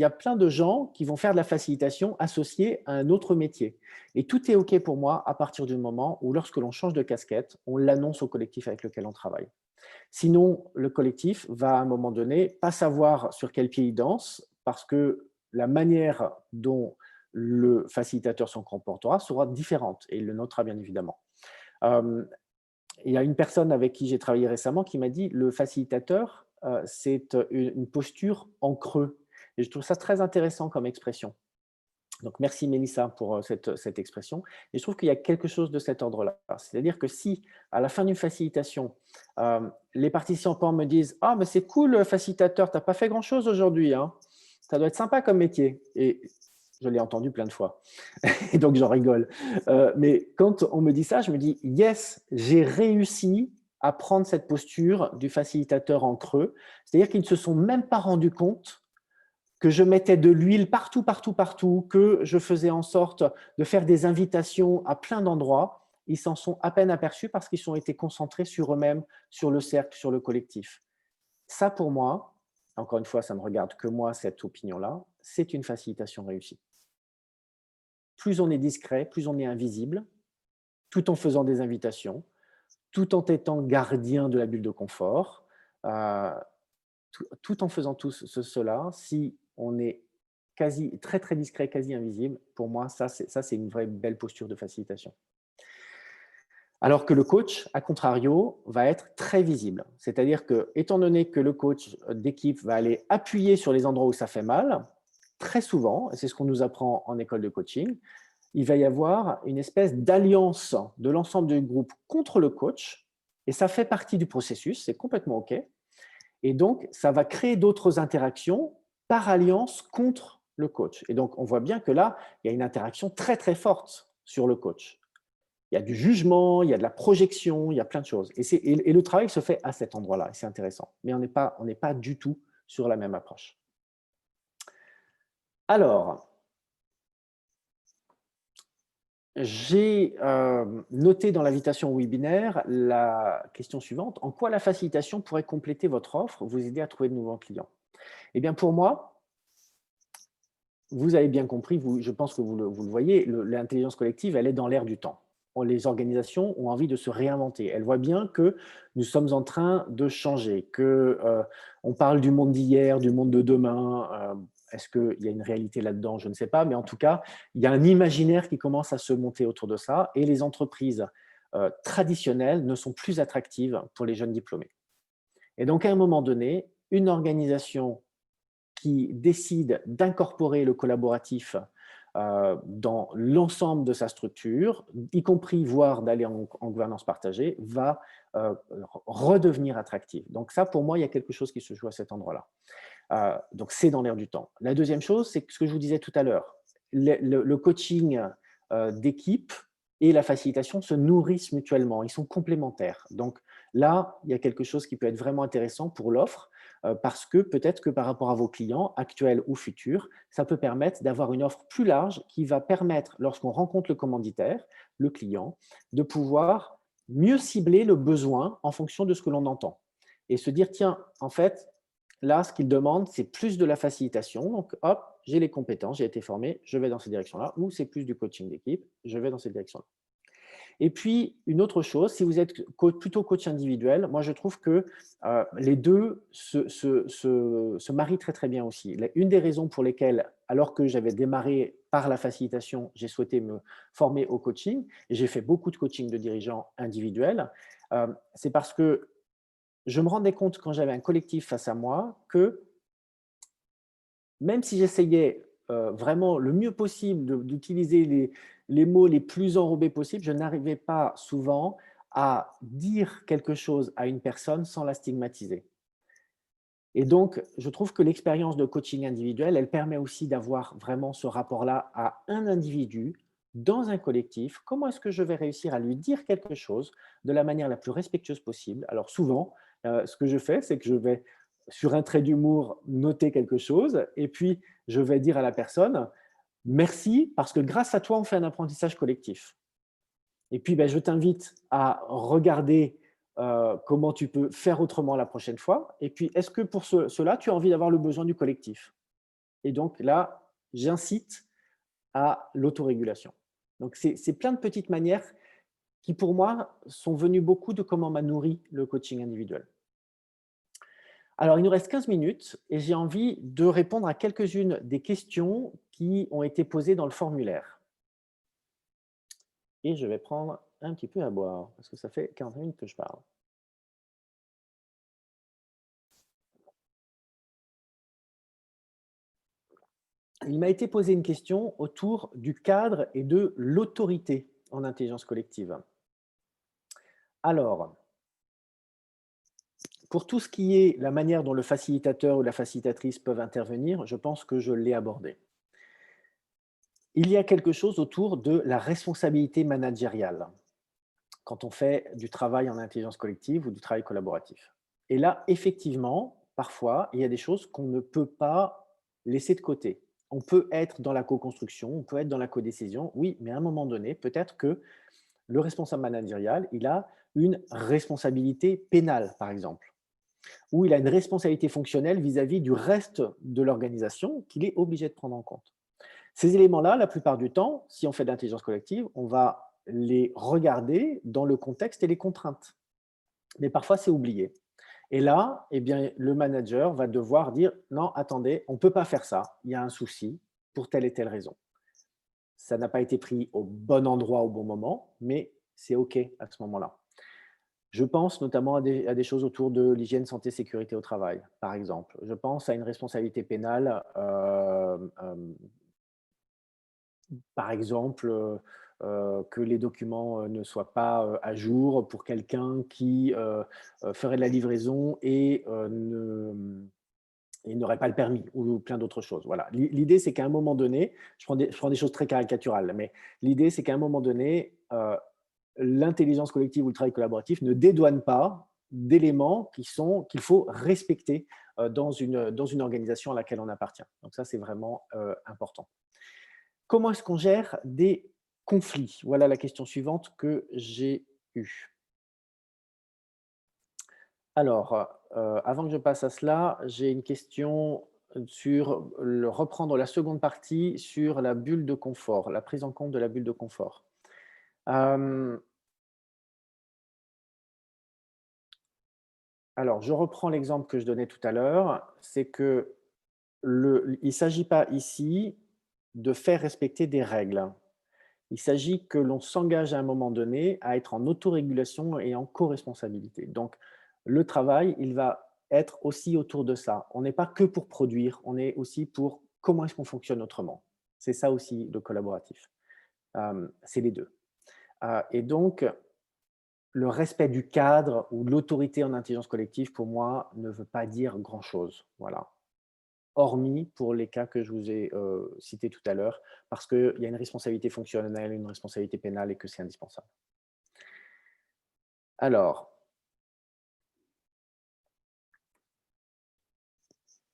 a plein de gens qui vont faire de la facilitation associée à un autre métier. Et tout est OK pour moi à partir du moment où, lorsque l'on change de casquette, on l'annonce au collectif avec lequel on travaille. Sinon, le collectif va à un moment donné pas savoir sur quel pied il danse parce que la manière dont le facilitateur s'en comportera sera différente et il le notera bien évidemment. Euh, il y a une personne avec qui j'ai travaillé récemment qui m'a dit le facilitateur, c'est une posture en creux. Et je trouve ça très intéressant comme expression. Donc, merci Mélissa pour cette expression. Et je trouve qu'il y a quelque chose de cet ordre-là. C'est-à-dire que si, à la fin d'une facilitation, les participants me disent « Ah, mais c'est cool, facilitateur, tu n'as pas fait grand-chose aujourd'hui, hein. Ça doit être sympa comme métier. » Et je l'ai entendu plein de fois. Et donc, j'en rigole. Mais quand on me dit ça, je me dis « Yes, j'ai réussi à prendre cette posture du facilitateur en creux. » C'est-à-dire qu'ils ne se sont même pas rendus compte que je mettais de l'huile partout, partout, partout, que je faisais en sorte de faire des invitations à plein d'endroits. Ils s'en sont à peine aperçus parce qu'ils ont été concentrés sur eux-mêmes, sur le cercle, sur le collectif. Ça, pour moi, encore une fois, ça ne me regarde que moi, cette opinion-là, c'est une facilitation réussie. Plus on est discret, plus on est invisible, tout en faisant des invitations, tout en étant gardien de la bulle de confort, euh, tout en faisant tout cela, si on est quasi très très discret, quasi invisible, pour moi, ça c'est une vraie belle posture de facilitation. Alors que le coach, à contrario, va être très visible. C'est-à-dire que, étant donné que le coach d'équipe va aller appuyer sur les endroits où ça fait mal, très souvent, et c'est ce qu'on nous apprend en école de coaching, il va y avoir une espèce d'alliance de l'ensemble du groupe contre le coach, et ça fait partie du processus, c'est complètement OK. Et donc, ça va créer d'autres interactions par alliance contre le coach. Et donc, on voit bien que là, il y a une interaction très, très forte sur le coach. Il y a du jugement, il y a de la projection, il y a plein de choses. Et le travail se fait à cet endroit-là, et c'est intéressant. Mais on n'est pas du tout sur la même approche. Alors, j'ai noté dans l'invitation au webinaire la question suivante. En quoi la facilitation pourrait compléter votre offre, vous aider à trouver de nouveaux clients? Eh bien, pour moi, vous avez bien compris, je pense que vous le voyez, l'intelligence collective, elle est dans l'air du temps. Les organisations ont envie de se réinventer. Elles voient bien que nous sommes en train de changer, qu'on parle du monde d'hier, du monde de demain. Est-ce qu'il y a une réalité là-dedans? Je ne sais pas, mais en tout cas, il y a un imaginaire qui commence à se monter autour de ça et les entreprises traditionnelles ne sont plus attractives pour les jeunes diplômés. Et donc, à un moment donné, une organisation qui décide d'incorporer le collaboratif dans l'ensemble de sa structure, y compris voire d'aller en gouvernance partagée, va redevenir attractive. Donc ça, pour moi, il y a quelque chose qui se joue à cet endroit-là. Donc c'est dans l'air du temps. La deuxième chose, c'est ce que je vous disais tout à l'heure. Le coaching d'équipe et la facilitation se nourrissent mutuellement, ils sont complémentaires. Donc là, il y a quelque chose qui peut être vraiment intéressant pour l'offre, parce que peut-être que par rapport à vos clients actuels ou futurs, ça peut permettre d'avoir une offre plus large qui va permettre, lorsqu'on rencontre le commanditaire, le client, de pouvoir mieux cibler le besoin en fonction de ce que l'on entend. Et se dire, tiens, en fait, là, ce qu'il demande, c'est plus de la facilitation. Donc, hop, j'ai les compétences, j'ai été formé, je vais dans cette direction-là. Ou c'est plus du coaching d'équipe, je vais dans cette direction-là. Et puis, une autre chose, si vous êtes plutôt coach individuel, moi, je trouve que les deux se marient très, très bien aussi. Une des raisons pour lesquelles, alors que j'avais démarré par la facilitation, j'ai souhaité me former au coaching, et j'ai fait beaucoup de coaching de dirigeants individuels, c'est parce que je me rendais compte quand j'avais un collectif face à moi que même si j'essayais vraiment le mieux possible d'utiliser les mots les plus enrobés possibles, je n'arrivais pas souvent à dire quelque chose à une personne sans la stigmatiser. Et donc, je trouve que l'expérience de coaching individuel, elle permet aussi d'avoir vraiment ce rapport-là à un individu dans un collectif. Comment est-ce que je vais réussir à lui dire quelque chose de la manière la plus respectueuse possible? Alors souvent, ce que je fais, c'est que je vais sur un trait d'humour, noter quelque chose et puis je vais dire à la personne: «Merci parce que grâce à toi, on fait un apprentissage collectif». Et puis, je t'invite à regarder, comment tu peux faire autrement la prochaine fois et puis est-ce que pour cela, tu as envie d'avoir le besoin du collectif? Et donc là, j'incite à l'autorégulation. Donc c'est plein de petites manières qui, pour moi, sont venues beaucoup de comment m'a nourri le coaching individuel. Alors, il nous reste 15 minutes et j'ai envie de répondre à quelques-unes des questions qui ont été posées dans le formulaire. Et je vais prendre un petit peu à boire parce que ça fait 40 minutes que je parle. Il m'a été posé une question autour du cadre et de l'autorité en intelligence collective. Alors, pour tout ce qui est la manière dont le facilitateur ou la facilitatrice peuvent intervenir, je pense que je l'ai abordé. Il y a quelque chose autour de la responsabilité managériale quand on fait du travail en intelligence collective ou du travail collaboratif. Et là, effectivement, parfois, il y a des choses qu'on ne peut pas laisser de côté. On peut être dans la co-construction, on peut être dans la codécision, oui, mais à un moment donné, peut-être que le responsable managérial, il a une responsabilité pénale, par exemple, ou il a une responsabilité fonctionnelle vis-à-vis du reste de l'organisation qu'il est obligé de prendre en compte. Ces éléments-là, la plupart du temps, si on fait de l'intelligence collective, on va les regarder dans le contexte et les contraintes. Mais parfois, c'est oublié. Et là, eh bien, le manager va devoir dire: «Non, attendez, on ne peut pas faire ça. Il y a un souci pour telle et telle raison. Ça n'a pas été pris au bon endroit au bon moment, mais c'est OK à ce moment-là». Je pense notamment à des choses autour de l'hygiène, santé, sécurité au travail, par exemple. Je pense à une responsabilité pénale, par exemple, que les documents, ne soient pas, à jour pour quelqu'un qui, ferait de la livraison et n'aurait pas le permis ou plein d'autres choses. Voilà. L'idée, c'est qu'à un moment donné, je prends des choses très caricaturales, mais l'idée, c'est qu'à un moment donné, l'intelligence collective ou le travail collaboratif ne dédouane pas d'éléments qu'il faut respecter, dans une organisation à laquelle on appartient. Donc ça, c'est vraiment, important. Comment est-ce qu'on gère des conflits? Voilà la question suivante que j'ai eue. Alors, avant que je passe à cela, j'ai une question sur reprendre la seconde partie sur la bulle de confort, la prise en compte de la bulle de confort. Hem, alors je reprends l'exemple que je donnais tout à l'heure, c'est que il ne s'agit pas ici de faire respecter des règles. Il s'agit que l'on s'engage à un moment donné à être en autorégulation et en co-responsabilité. Donc, le travail, il va être aussi autour de ça. On n'est pas que pour produire, on est aussi pour comment est-ce qu'on fonctionne autrement. C'est ça aussi le collaboratif. C'est les deux. Et donc, le respect du cadre ou l'autorité en intelligence collective, pour moi, ne veut pas dire grand-chose. Voilà. Hormis pour les cas que je vous ai cités tout à l'heure, parce qu'il y a une responsabilité fonctionnelle, une responsabilité pénale et que c'est indispensable. Alors,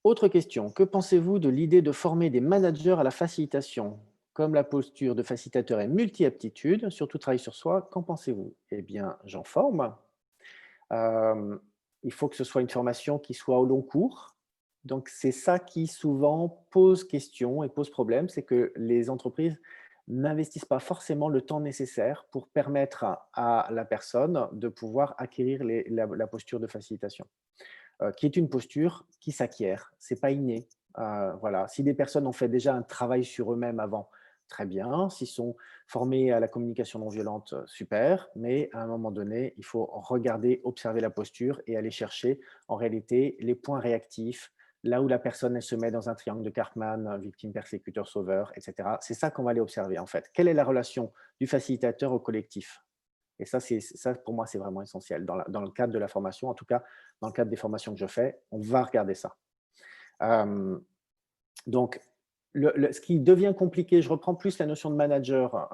autre question, que pensez-vous de l'idée de former des managers à la facilitation? Comme la posture de facilitateur est multi-aptitude, surtout travail sur soi, qu'en pensez-vous? Eh bien, j'en forme. Euh, il faut que ce soit une formation qui soit au long cours. Donc, c'est ça qui souvent pose question et pose problème, c'est que les entreprises n'investissent pas forcément le temps nécessaire pour permettre à la personne de pouvoir acquérir la posture de facilitation, qui est une posture qui s'acquiert, c'est pas inné. Voilà. Si des personnes ont fait déjà un travail sur eux-mêmes avant, très bien. S'ils sont formés à la communication non violente, super. Mais à un moment donné, il faut regarder, observer la posture et aller chercher en réalité les points réactifs, là où la personne elle se met dans un triangle de Karpman, victime, persécuteur, sauveur, etc. C'est ça qu'on va aller observer en fait. Quelle est la relation du facilitateur au collectif? Et ça, pour moi, c'est vraiment essentiel. Dans le cadre de la formation, en tout cas, dans le cadre des formations que je fais, on va regarder ça. Donc, ce qui devient compliqué, je reprends plus la notion de manager.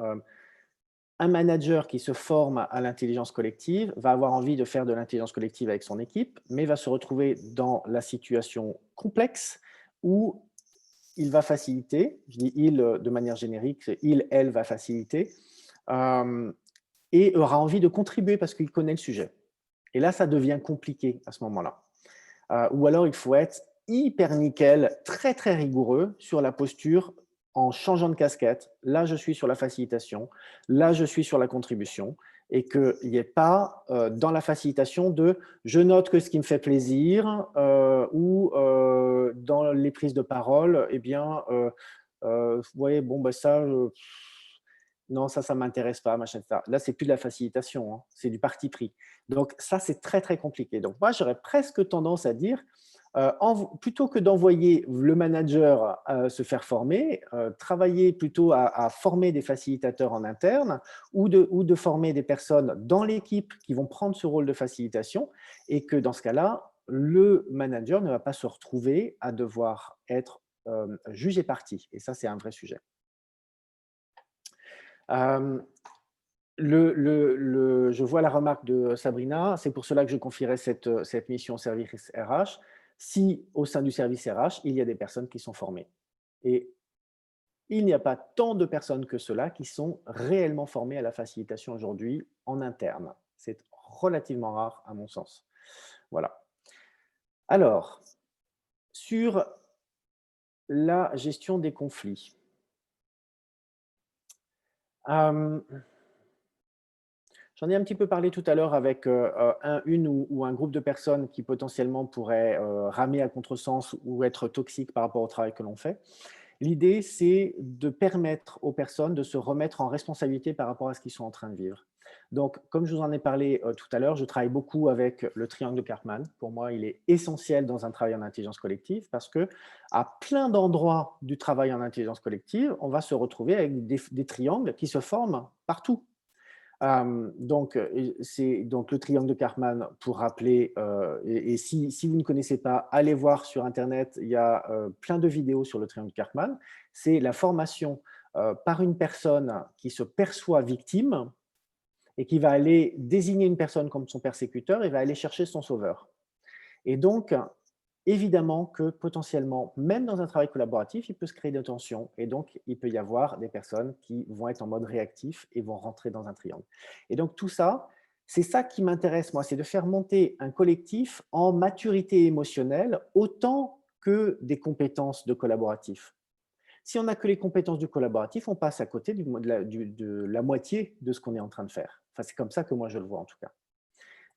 Un manager qui se forme à l'intelligence collective va avoir envie de faire de l'intelligence collective avec son équipe, mais va se retrouver dans la situation complexe où il va faciliter, je dis il de manière générique, c'est il, elle va faciliter, euh, et aura envie de contribuer parce qu'il connaît le sujet. Et là, ça devient compliqué à ce moment-là. Ou alors, il faut être hyper nickel, très, très rigoureux sur la posture en changeant de casquette. Là, je suis sur la facilitation. Là, je suis sur la contribution. Et qu'il n'y ait pas dans la facilitation de je note que ce qui me fait plaisir ou dans les prises de parole, eh bien, vous voyez, bon, bah, ça, non, ça ne m'intéresse pas, machin, etc. Là, c'est plus de la facilitation, hein, c'est du parti pris. Donc, ça, c'est très, très compliqué. Donc, moi, j'aurais presque tendance à dire, plutôt que d'envoyer le manager se faire former, travailler plutôt à former des facilitateurs en interne ou de former des personnes dans l'équipe qui vont prendre ce rôle de facilitation et que dans ce cas-là, le manager ne va pas se retrouver à devoir être jugé parti. Et ça, c'est un vrai sujet. Euh, je vois la remarque de Sabrina, c'est pour cela que je confierais cette mission au service RH, si au sein du service RH, il y a des personnes qui sont formées. Et il n'y a pas tant de personnes que cela qui sont réellement formées à la facilitation aujourd'hui en interne. C'est relativement rare à mon sens. Voilà. Alors, sur la gestion des conflits. Euh, J'en ai un petit peu parlé tout à l'heure avec une ou un groupe de personnes qui potentiellement pourraient ramer à contresens ou être toxiques par rapport au travail que l'on fait. L'idée, c'est de permettre aux personnes de se remettre en responsabilité par rapport à ce qu'ils sont en train de vivre. Donc, comme je vous en ai parlé tout à l'heure, je travaille beaucoup avec le triangle de Karpman. Pour moi, il est essentiel dans un travail en intelligence collective parce que à plein d'endroits du travail en intelligence collective, on va se retrouver avec des triangles qui se forment partout. C'est donc le triangle de Karpman pour rappeler, et si vous ne connaissez pas, allez voir sur Internet, il y a plein de vidéos sur le triangle de Karpman. C'est la formation par une personne qui se perçoit victime et qui va aller désigner une personne comme son persécuteur et va aller chercher son sauveur. Et donc, évidemment que potentiellement, même dans un travail collaboratif, il peut se créer des tensions et donc il peut y avoir des personnes qui vont être en mode réactif et vont rentrer dans un triangle. Et donc tout ça, c'est ça qui m'intéresse moi, c'est de faire monter un collectif en maturité émotionnelle autant que des compétences de collaboratif. Si on n'a que les compétences du collaboratif, on passe à côté de la moitié de ce qu'on est en train de faire. Enfin, c'est comme ça que moi je le vois en tout cas.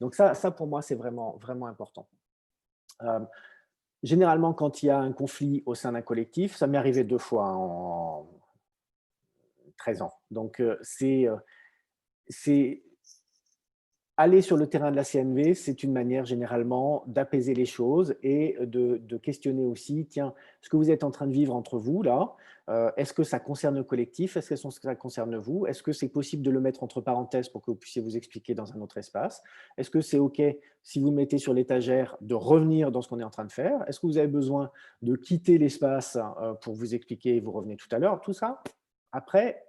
Donc ça pour moi, c'est vraiment, vraiment important. Euh, Généralement, quand il y a un conflit au sein d'un collectif, ça m'est arrivé 2 fois en 13 ans. Donc, c'est aller sur le terrain de la CNV, c'est une manière généralement d'apaiser les choses et de questionner aussi, tiens, ce que vous êtes en train de vivre entre vous là, est-ce que ça concerne le collectif? Est-ce que ça concerne vous? Est-ce que c'est possible de le mettre entre parenthèses pour que vous puissiez vous expliquer dans un autre espace? Est-ce que c'est OK si vous le mettez sur l'étagère de revenir dans ce qu'on est en train de faire? Est-ce que vous avez besoin de quitter l'espace pour vous expliquer et vous revenez tout à l'heure? Tout ça, après,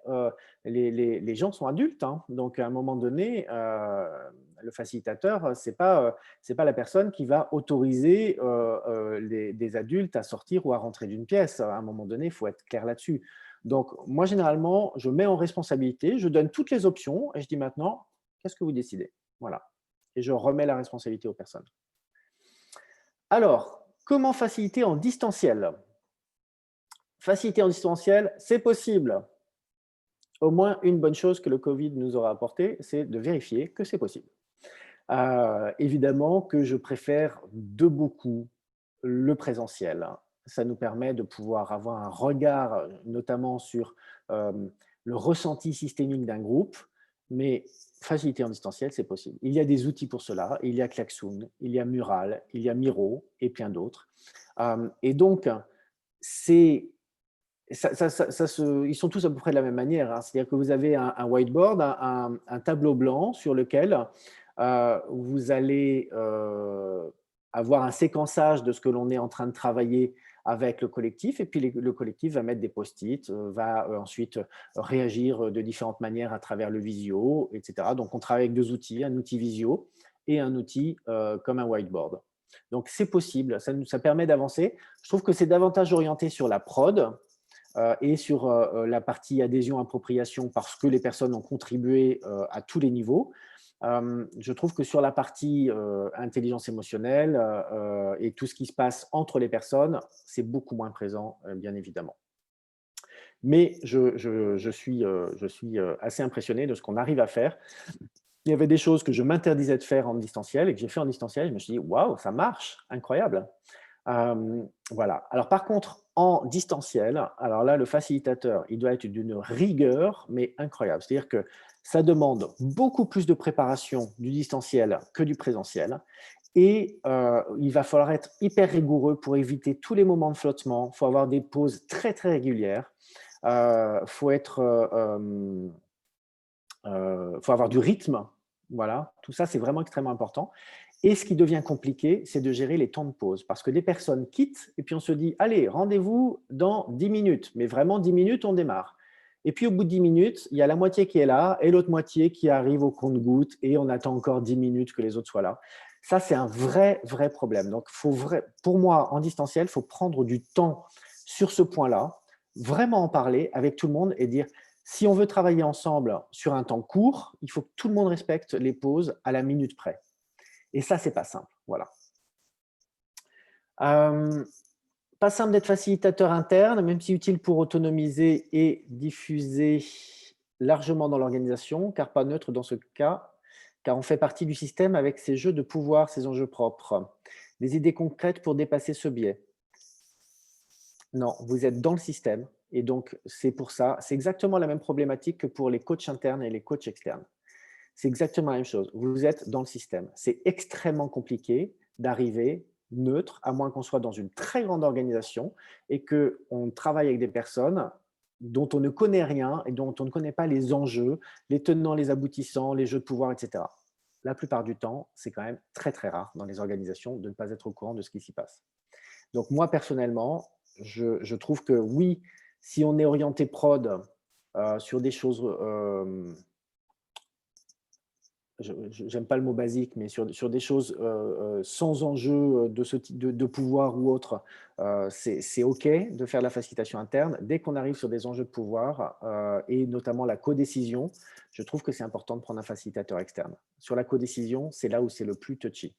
les gens sont adultes, hein, donc à un moment donné, le facilitateur, c'est pas la personne qui va autoriser des adultes à sortir ou à rentrer d'une pièce. À un moment donné, il faut être clair là-dessus. Donc, moi, généralement, je mets en responsabilité, je donne toutes les options et je dis maintenant, qu'est-ce que vous décidez? Voilà. Et je remets la responsabilité aux personnes. Alors, comment faciliter en distanciel? Faciliter en distanciel, c'est possible. Au moins, une bonne chose que le Covid nous aura apporté, c'est de vérifier que c'est possible. Évidemment que je préfère de beaucoup le présentiel. Ça nous permet de pouvoir avoir un regard, notamment sur le ressenti systémique d'un groupe, mais faciliter en distanciel, c'est possible. Il y a des outils pour cela. Il y a Klaxoon, il y a Mural, il y a Miro et plein d'autres. Et donc, c'est ils sont tous à peu près de la même manière, hein. C'est-à-dire que vous avez un whiteboard, un tableau blanc sur lequel vous allez avoir un séquençage de ce que l'on est en train de travailler avec le collectif, et puis le collectif va mettre des post-it, va ensuite réagir de différentes manières à travers le visio, etc. Donc, on travaille avec deux outils, un outil visio et un outil comme un whiteboard. Donc, c'est possible, ça permet d'avancer. Je trouve que c'est davantage orienté sur la prod et sur la partie adhésion-appropriation parce que les personnes ont contribué à tous les niveaux. Je trouve que sur la partie intelligence émotionnelle et tout ce qui se passe entre les personnes, c'est beaucoup moins présent, bien évidemment. Mais je suis assez impressionné de ce qu'on arrive à faire. Il y avait des choses que je m'interdisais de faire en distanciel et que j'ai fait en distanciel. Je me suis dit, waouh, ça marche, incroyable. Voilà. Alors, par contre, en distanciel, alors là, le facilitateur, il doit être d'une rigueur, mais incroyable. C'est-à-dire que ça demande beaucoup plus de préparation du distanciel que du présentiel. Et il va falloir être hyper rigoureux pour éviter tous les moments de flottement. Il faut avoir des pauses très, très régulières. Il faut faut avoir du rythme. Voilà, tout ça, c'est vraiment extrêmement important. Et ce qui devient compliqué, c'est de gérer les temps de pause. Parce que des personnes quittent et puis on se dit, allez, rendez-vous dans 10 minutes. Mais vraiment, 10 minutes, on démarre. Et puis au bout de 10 minutes, il y a la moitié qui est là et l'autre moitié qui arrive au compte-gouttes et on attend encore 10 minutes que les autres soient là. Ça, c'est un vrai, vrai problème. Donc, pour moi, en distanciel, il faut prendre du temps sur ce point-là, vraiment en parler avec tout le monde et dire, si on veut travailler ensemble sur un temps court, il faut que tout le monde respecte les pauses à la minute près. Et ça, c'est pas simple. Voilà. Pas simple d'être facilitateur interne, même si utile pour autonomiser et diffuser largement dans l'organisation, car pas neutre dans ce cas, car on fait partie du système avec ses jeux de pouvoir, ses enjeux propres. Des idées concrètes pour dépasser ce biais? Non, vous êtes dans le système, et donc c'est pour ça, c'est exactement la même problématique que pour les coachs internes et les coachs externes. C'est exactement la même chose. Vous êtes dans le système. C'est extrêmement compliqué d'arriver neutre, à moins qu'on soit dans une très grande organisation et qu'on travaille avec des personnes dont on ne connaît rien et dont on ne connaît pas les enjeux, les tenants, les aboutissants, les jeux de pouvoir, etc. La plupart du temps, c'est quand même très, très rare dans les organisations de ne pas être au courant de ce qui s'y passe. Donc moi, personnellement, je trouve que oui, si on est orienté prod sur des choses j'aime pas le mot basique, mais sur des choses sans enjeu de ce type de pouvoir ou autre, c'est OK de faire la facilitation interne. Dès qu'on arrive sur des enjeux de pouvoir et notamment la codécision, je trouve que c'est important de prendre un facilitateur externe. Sur la codécision, c'est là où c'est le plus touchy.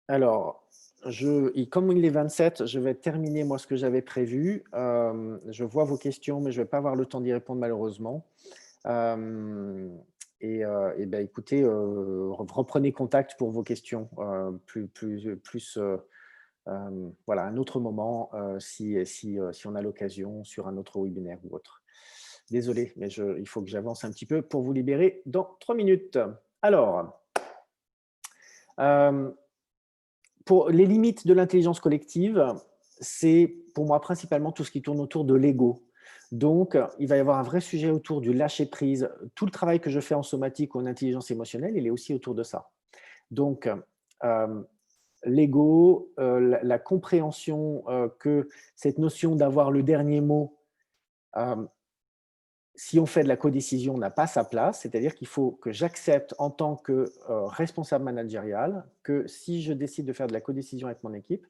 Alors, comme il est 27, je vais terminer moi ce que j'avais prévu. Je vois vos questions, mais je ne vais pas avoir le temps d'y répondre malheureusement. Et ben, écoutez, reprenez contact pour vos questions voilà, un autre moment si on a l'occasion sur un autre webinaire ou autre. Désolé, mais il faut que j'avance un petit peu pour vous libérer dans 3 minutes. Alors, pour les limites de l'intelligence collective, c'est pour moi principalement tout ce qui tourne autour de l'ego. Donc, il va y avoir un vrai sujet autour du lâcher-prise. Tout le travail que je fais en somatique ou en intelligence émotionnelle, il est aussi autour de ça. Donc, l'ego, la compréhension que cette notion d'avoir le dernier mot, si on fait de la codécision, n'a pas sa place, c'est-à-dire qu'il faut que j'accepte en tant que responsable managérial que si je décide de faire de la codécision avec mon équipe,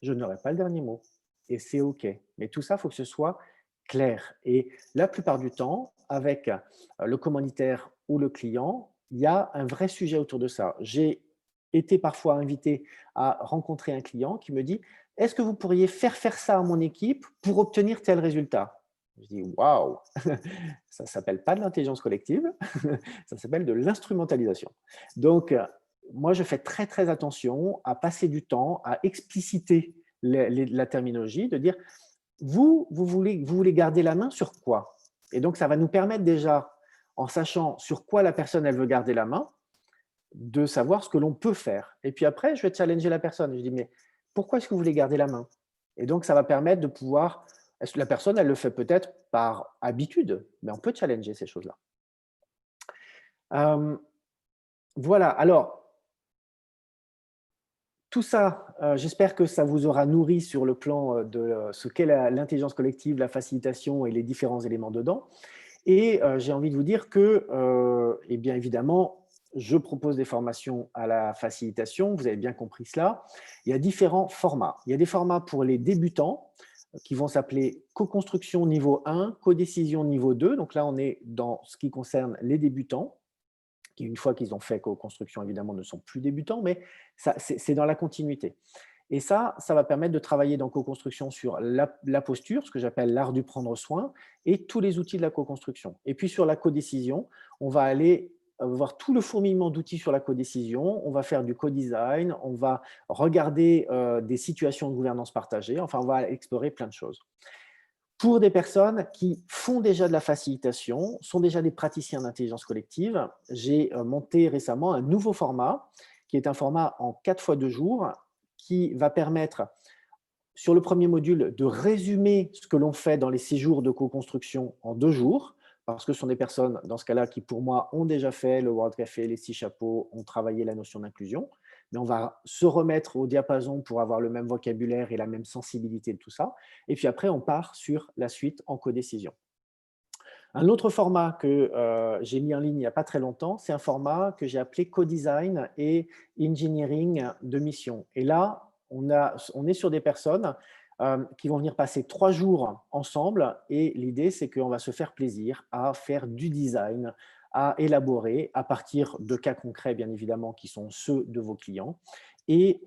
je n'aurai pas le dernier mot. Et c'est OK. Mais tout ça, il faut que ce soit clair. Et la plupart du temps, avec le commanditaire ou le client, il y a un vrai sujet autour de ça. J'ai été parfois invité à rencontrer un client qui me dit: est-ce que vous pourriez faire ça à mon équipe pour obtenir tel résultat? Je dis: waouh, ça ne s'appelle pas de l'intelligence collective, ça s'appelle de l'instrumentalisation. Donc, moi, je fais très, très attention à passer du temps, à expliciter la terminologie, de dire, vous voulez garder la main sur quoi? Et donc, ça va nous permettre déjà, en sachant sur quoi la personne, elle veut garder la main, de savoir ce que l'on peut faire. Et puis après, je vais challenger la personne. Je dis, mais pourquoi est-ce que vous voulez garder la main? Et donc, ça va permettre de pouvoir, est-ce que la personne, elle le fait peut-être par habitude, mais on peut challenger ces choses-là. Voilà, alors, Tout ça, j'espère que ça vous aura nourri sur le plan, de, ce qu'est l'intelligence collective, la facilitation et les différents éléments dedans. Et j'ai envie de vous dire que, et bien évidemment, je propose des formations à la facilitation, vous avez bien compris cela. Il y a différents formats. Il y a des formats pour les débutants qui vont s'appeler co-construction niveau 1, codécision niveau 2. Donc là, on est dans ce qui concerne les débutants, qui une fois qu'ils ont fait co-construction, évidemment, ne sont plus débutants, mais c'est dans la continuité. Et ça va permettre de travailler dans co-construction sur la posture, ce que j'appelle l'art du prendre soin, et tous les outils de la co-construction. Et puis sur la codécision, on va aller voir tout le fourmillement d'outils sur la codécision, on va faire du co-design, on va regarder des situations de gouvernance partagée, enfin on va explorer plein de choses. Pour des personnes qui font déjà de la facilitation, sont déjà des praticiens d'intelligence collective, j'ai monté récemment un nouveau format, qui est un format en 4 fois 2 jours, qui va permettre, sur le premier module, de résumer ce que l'on fait dans les séjours de co-construction en 2 jours, parce que ce sont des personnes, dans ce cas-là, qui pour moi ont déjà fait le World Café, les 6 chapeaux, ont travaillé la notion d'inclusion, mais on va se remettre au diapason pour avoir le même vocabulaire et la même sensibilité de tout ça. Et puis après, on part sur la suite en codécision. Un autre format que j'ai mis en ligne il n'y a pas très longtemps, c'est un format que j'ai appelé Co-Design et Engineering de mission. Et là, on est sur des personnes qui vont venir passer 3 jours ensemble et l'idée, c'est qu'on va se faire plaisir à faire du design, à élaborer à partir de cas concrets, bien évidemment, qui sont ceux de vos clients. Et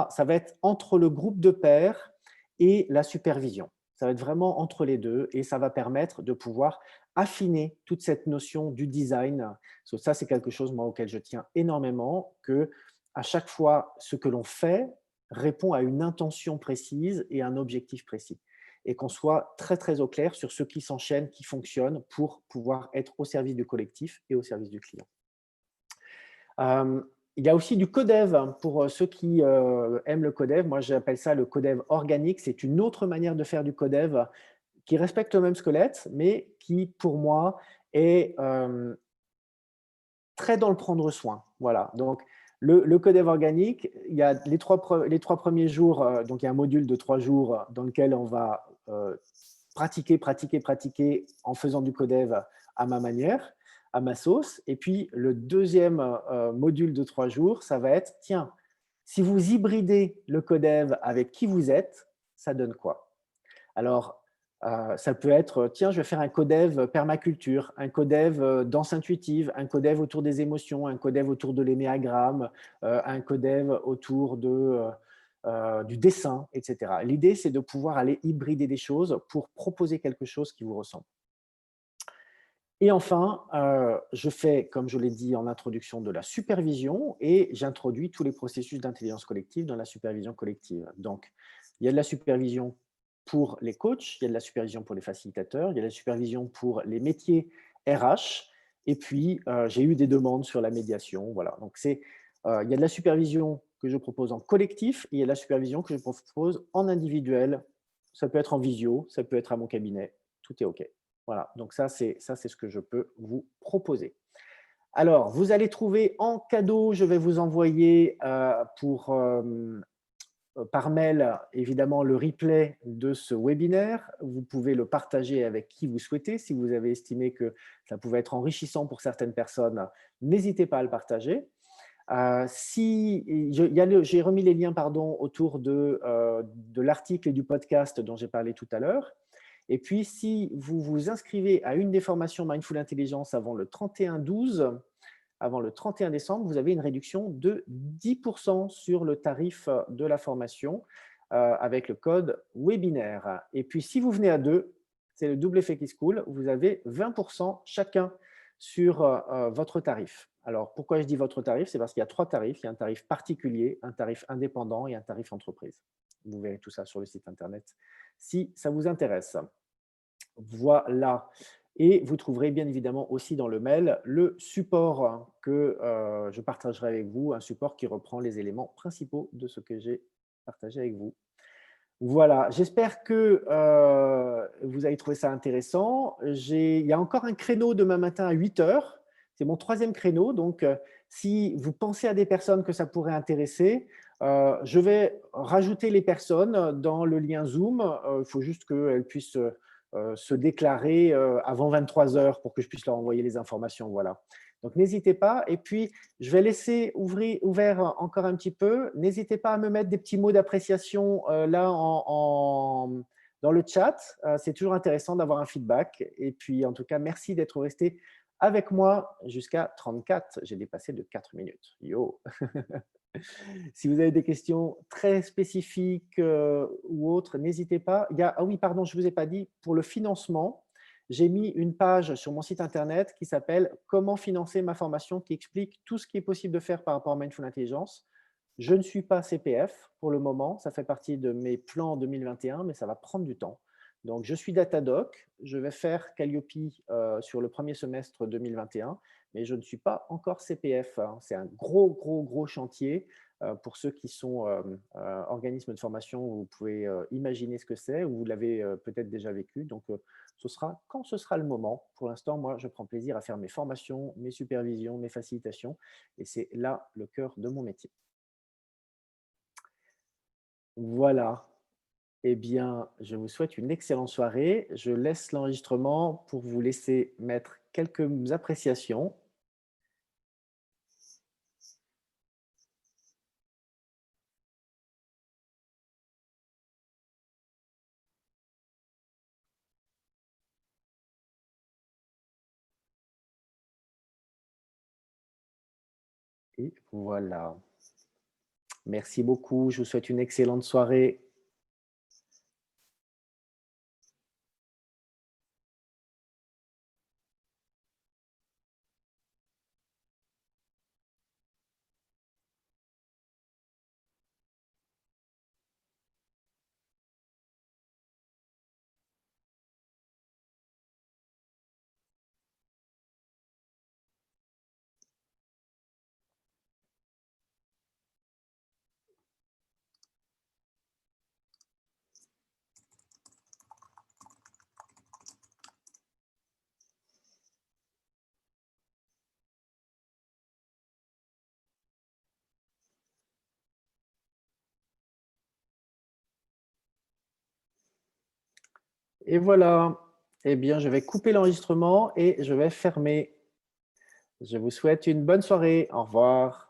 ça va être entre le groupe de pairs et la supervision. Ça va être vraiment entre les deux et ça va permettre de pouvoir affiner toute cette notion du design. Ça, c'est quelque chose moi, auquel je tiens énormément, que à chaque fois, ce que l'on fait répond à une intention précise et un objectif précis. Et qu'on soit très, très au clair sur ce qui s'enchaîne, qui fonctionne pour pouvoir être au service du collectif et au service du client. Il y a aussi du codev pour ceux qui aiment le codev. Moi, j'appelle ça le codev organique. C'est une autre manière de faire du codev qui respecte le même squelette, mais qui, pour moi, est très dans le prendre soin. Voilà. Donc, le codev organique, il y a les trois premiers jours, donc il y a un module de 3 jours dans lequel on va pratiquer en faisant du codev à ma manière, à ma sauce. Et puis, le deuxième module de 3 jours, ça va être, tiens, si vous hybridez le codev avec qui vous êtes, ça donne quoi? Alors, ça peut être, tiens, je vais faire un codev permaculture, un codev danse intuitive, un codev autour des émotions, un codev autour de l'énéagramme, un codev autour du dessin, etc. L'idée, c'est de pouvoir aller hybrider des choses pour proposer quelque chose qui vous ressemble. Et enfin, je fais, comme je l'ai dit en introduction, de la supervision et j'introduis tous les processus d'intelligence collective dans la supervision collective. Donc, il y a de la supervision pour les coachs, il y a de la supervision pour les facilitateurs, il y a de la supervision pour les métiers RH, et puis j'ai eu des demandes sur la médiation. Voilà. Donc, il y a de la supervision que je propose en collectif et il y a de la supervision que je propose en individuel. Ça peut être en visio, ça peut être à mon cabinet, tout est OK. Voilà, donc ça, c'est ce que je peux vous proposer. Alors, vous allez trouver en cadeau, je vais vous envoyer par mail, évidemment, le replay de ce webinaire. Vous pouvez le partager avec qui vous souhaitez. Si vous avez estimé que ça pouvait être enrichissant pour certaines personnes, n'hésitez pas à le partager. J'ai remis les liens autour de l'article et du podcast dont j'ai parlé tout à l'heure. Et puis, si vous vous inscrivez à une des formations Mindful Intelligence avant le 31/12, avant le 31 décembre, vous avez une réduction de 10% sur le tarif de la formation avec le code webinaire. Et puis, si vous venez à deux, c'est le double effet qui se coule, vous avez 20% chacun sur votre tarif. Alors, pourquoi je dis votre tarif? C'est parce qu'il y a 3 tarifs. Il y a un tarif particulier, un tarif indépendant et un tarif entreprise. Vous verrez tout ça sur le site internet si ça vous intéresse. Voilà. Et vous trouverez bien évidemment aussi dans le mail le support que je partagerai avec vous, un support qui reprend les éléments principaux de ce que j'ai partagé avec vous. Voilà, j'espère que vous avez trouvé ça intéressant. Il y a encore un créneau demain matin à 8 heures. C'est mon 3e créneau. Donc, si vous pensez à des personnes que ça pourrait intéresser, Je vais rajouter les personnes dans le lien Zoom. Il faut juste qu'elles puissent se déclarer avant 23 heures pour que je puisse leur envoyer les informations. Voilà. Donc, n'hésitez pas. Et puis, je vais laisser ouvert encore un petit peu. N'hésitez pas à me mettre des petits mots d'appréciation là dans le chat. C'est toujours intéressant d'avoir un feedback. Et puis, en tout cas, merci d'être resté avec moi jusqu'à 34. J'ai dépassé de 4 minutes. Yo! Si vous avez des questions très spécifiques ou autres, n'hésitez pas. Ah oui, pardon, je ne vous ai pas dit, pour le financement, j'ai mis une page sur mon site internet qui s'appelle Comment financer ma formation, qui explique tout ce qui est possible de faire par rapport à Mindful Intelligence. Je ne suis pas CPF pour le moment, ça fait partie de mes plans 2021, mais ça va prendre du temps. Donc, je suis Datadoc, je vais faire Calliope sur le premier semestre 2021, mais je ne suis pas encore CPF, hein. C'est un gros, gros, gros chantier. Pour ceux qui sont organismes de formation, vous pouvez imaginer ce que c'est, ou vous l'avez peut-être déjà vécu. Donc, ce sera quand ce sera le moment. Pour l'instant, moi, je prends plaisir à faire mes formations, mes supervisions, mes facilitations, et c'est là le cœur de mon métier. Voilà. Eh bien, je vous souhaite une excellente soirée. Je laisse l'enregistrement pour vous laisser mettre quelques appréciations. Et voilà. Merci beaucoup. Je vous souhaite une excellente soirée. Et voilà. Eh bien, je vais couper l'enregistrement et je vais fermer. Je vous souhaite une bonne soirée. Au revoir.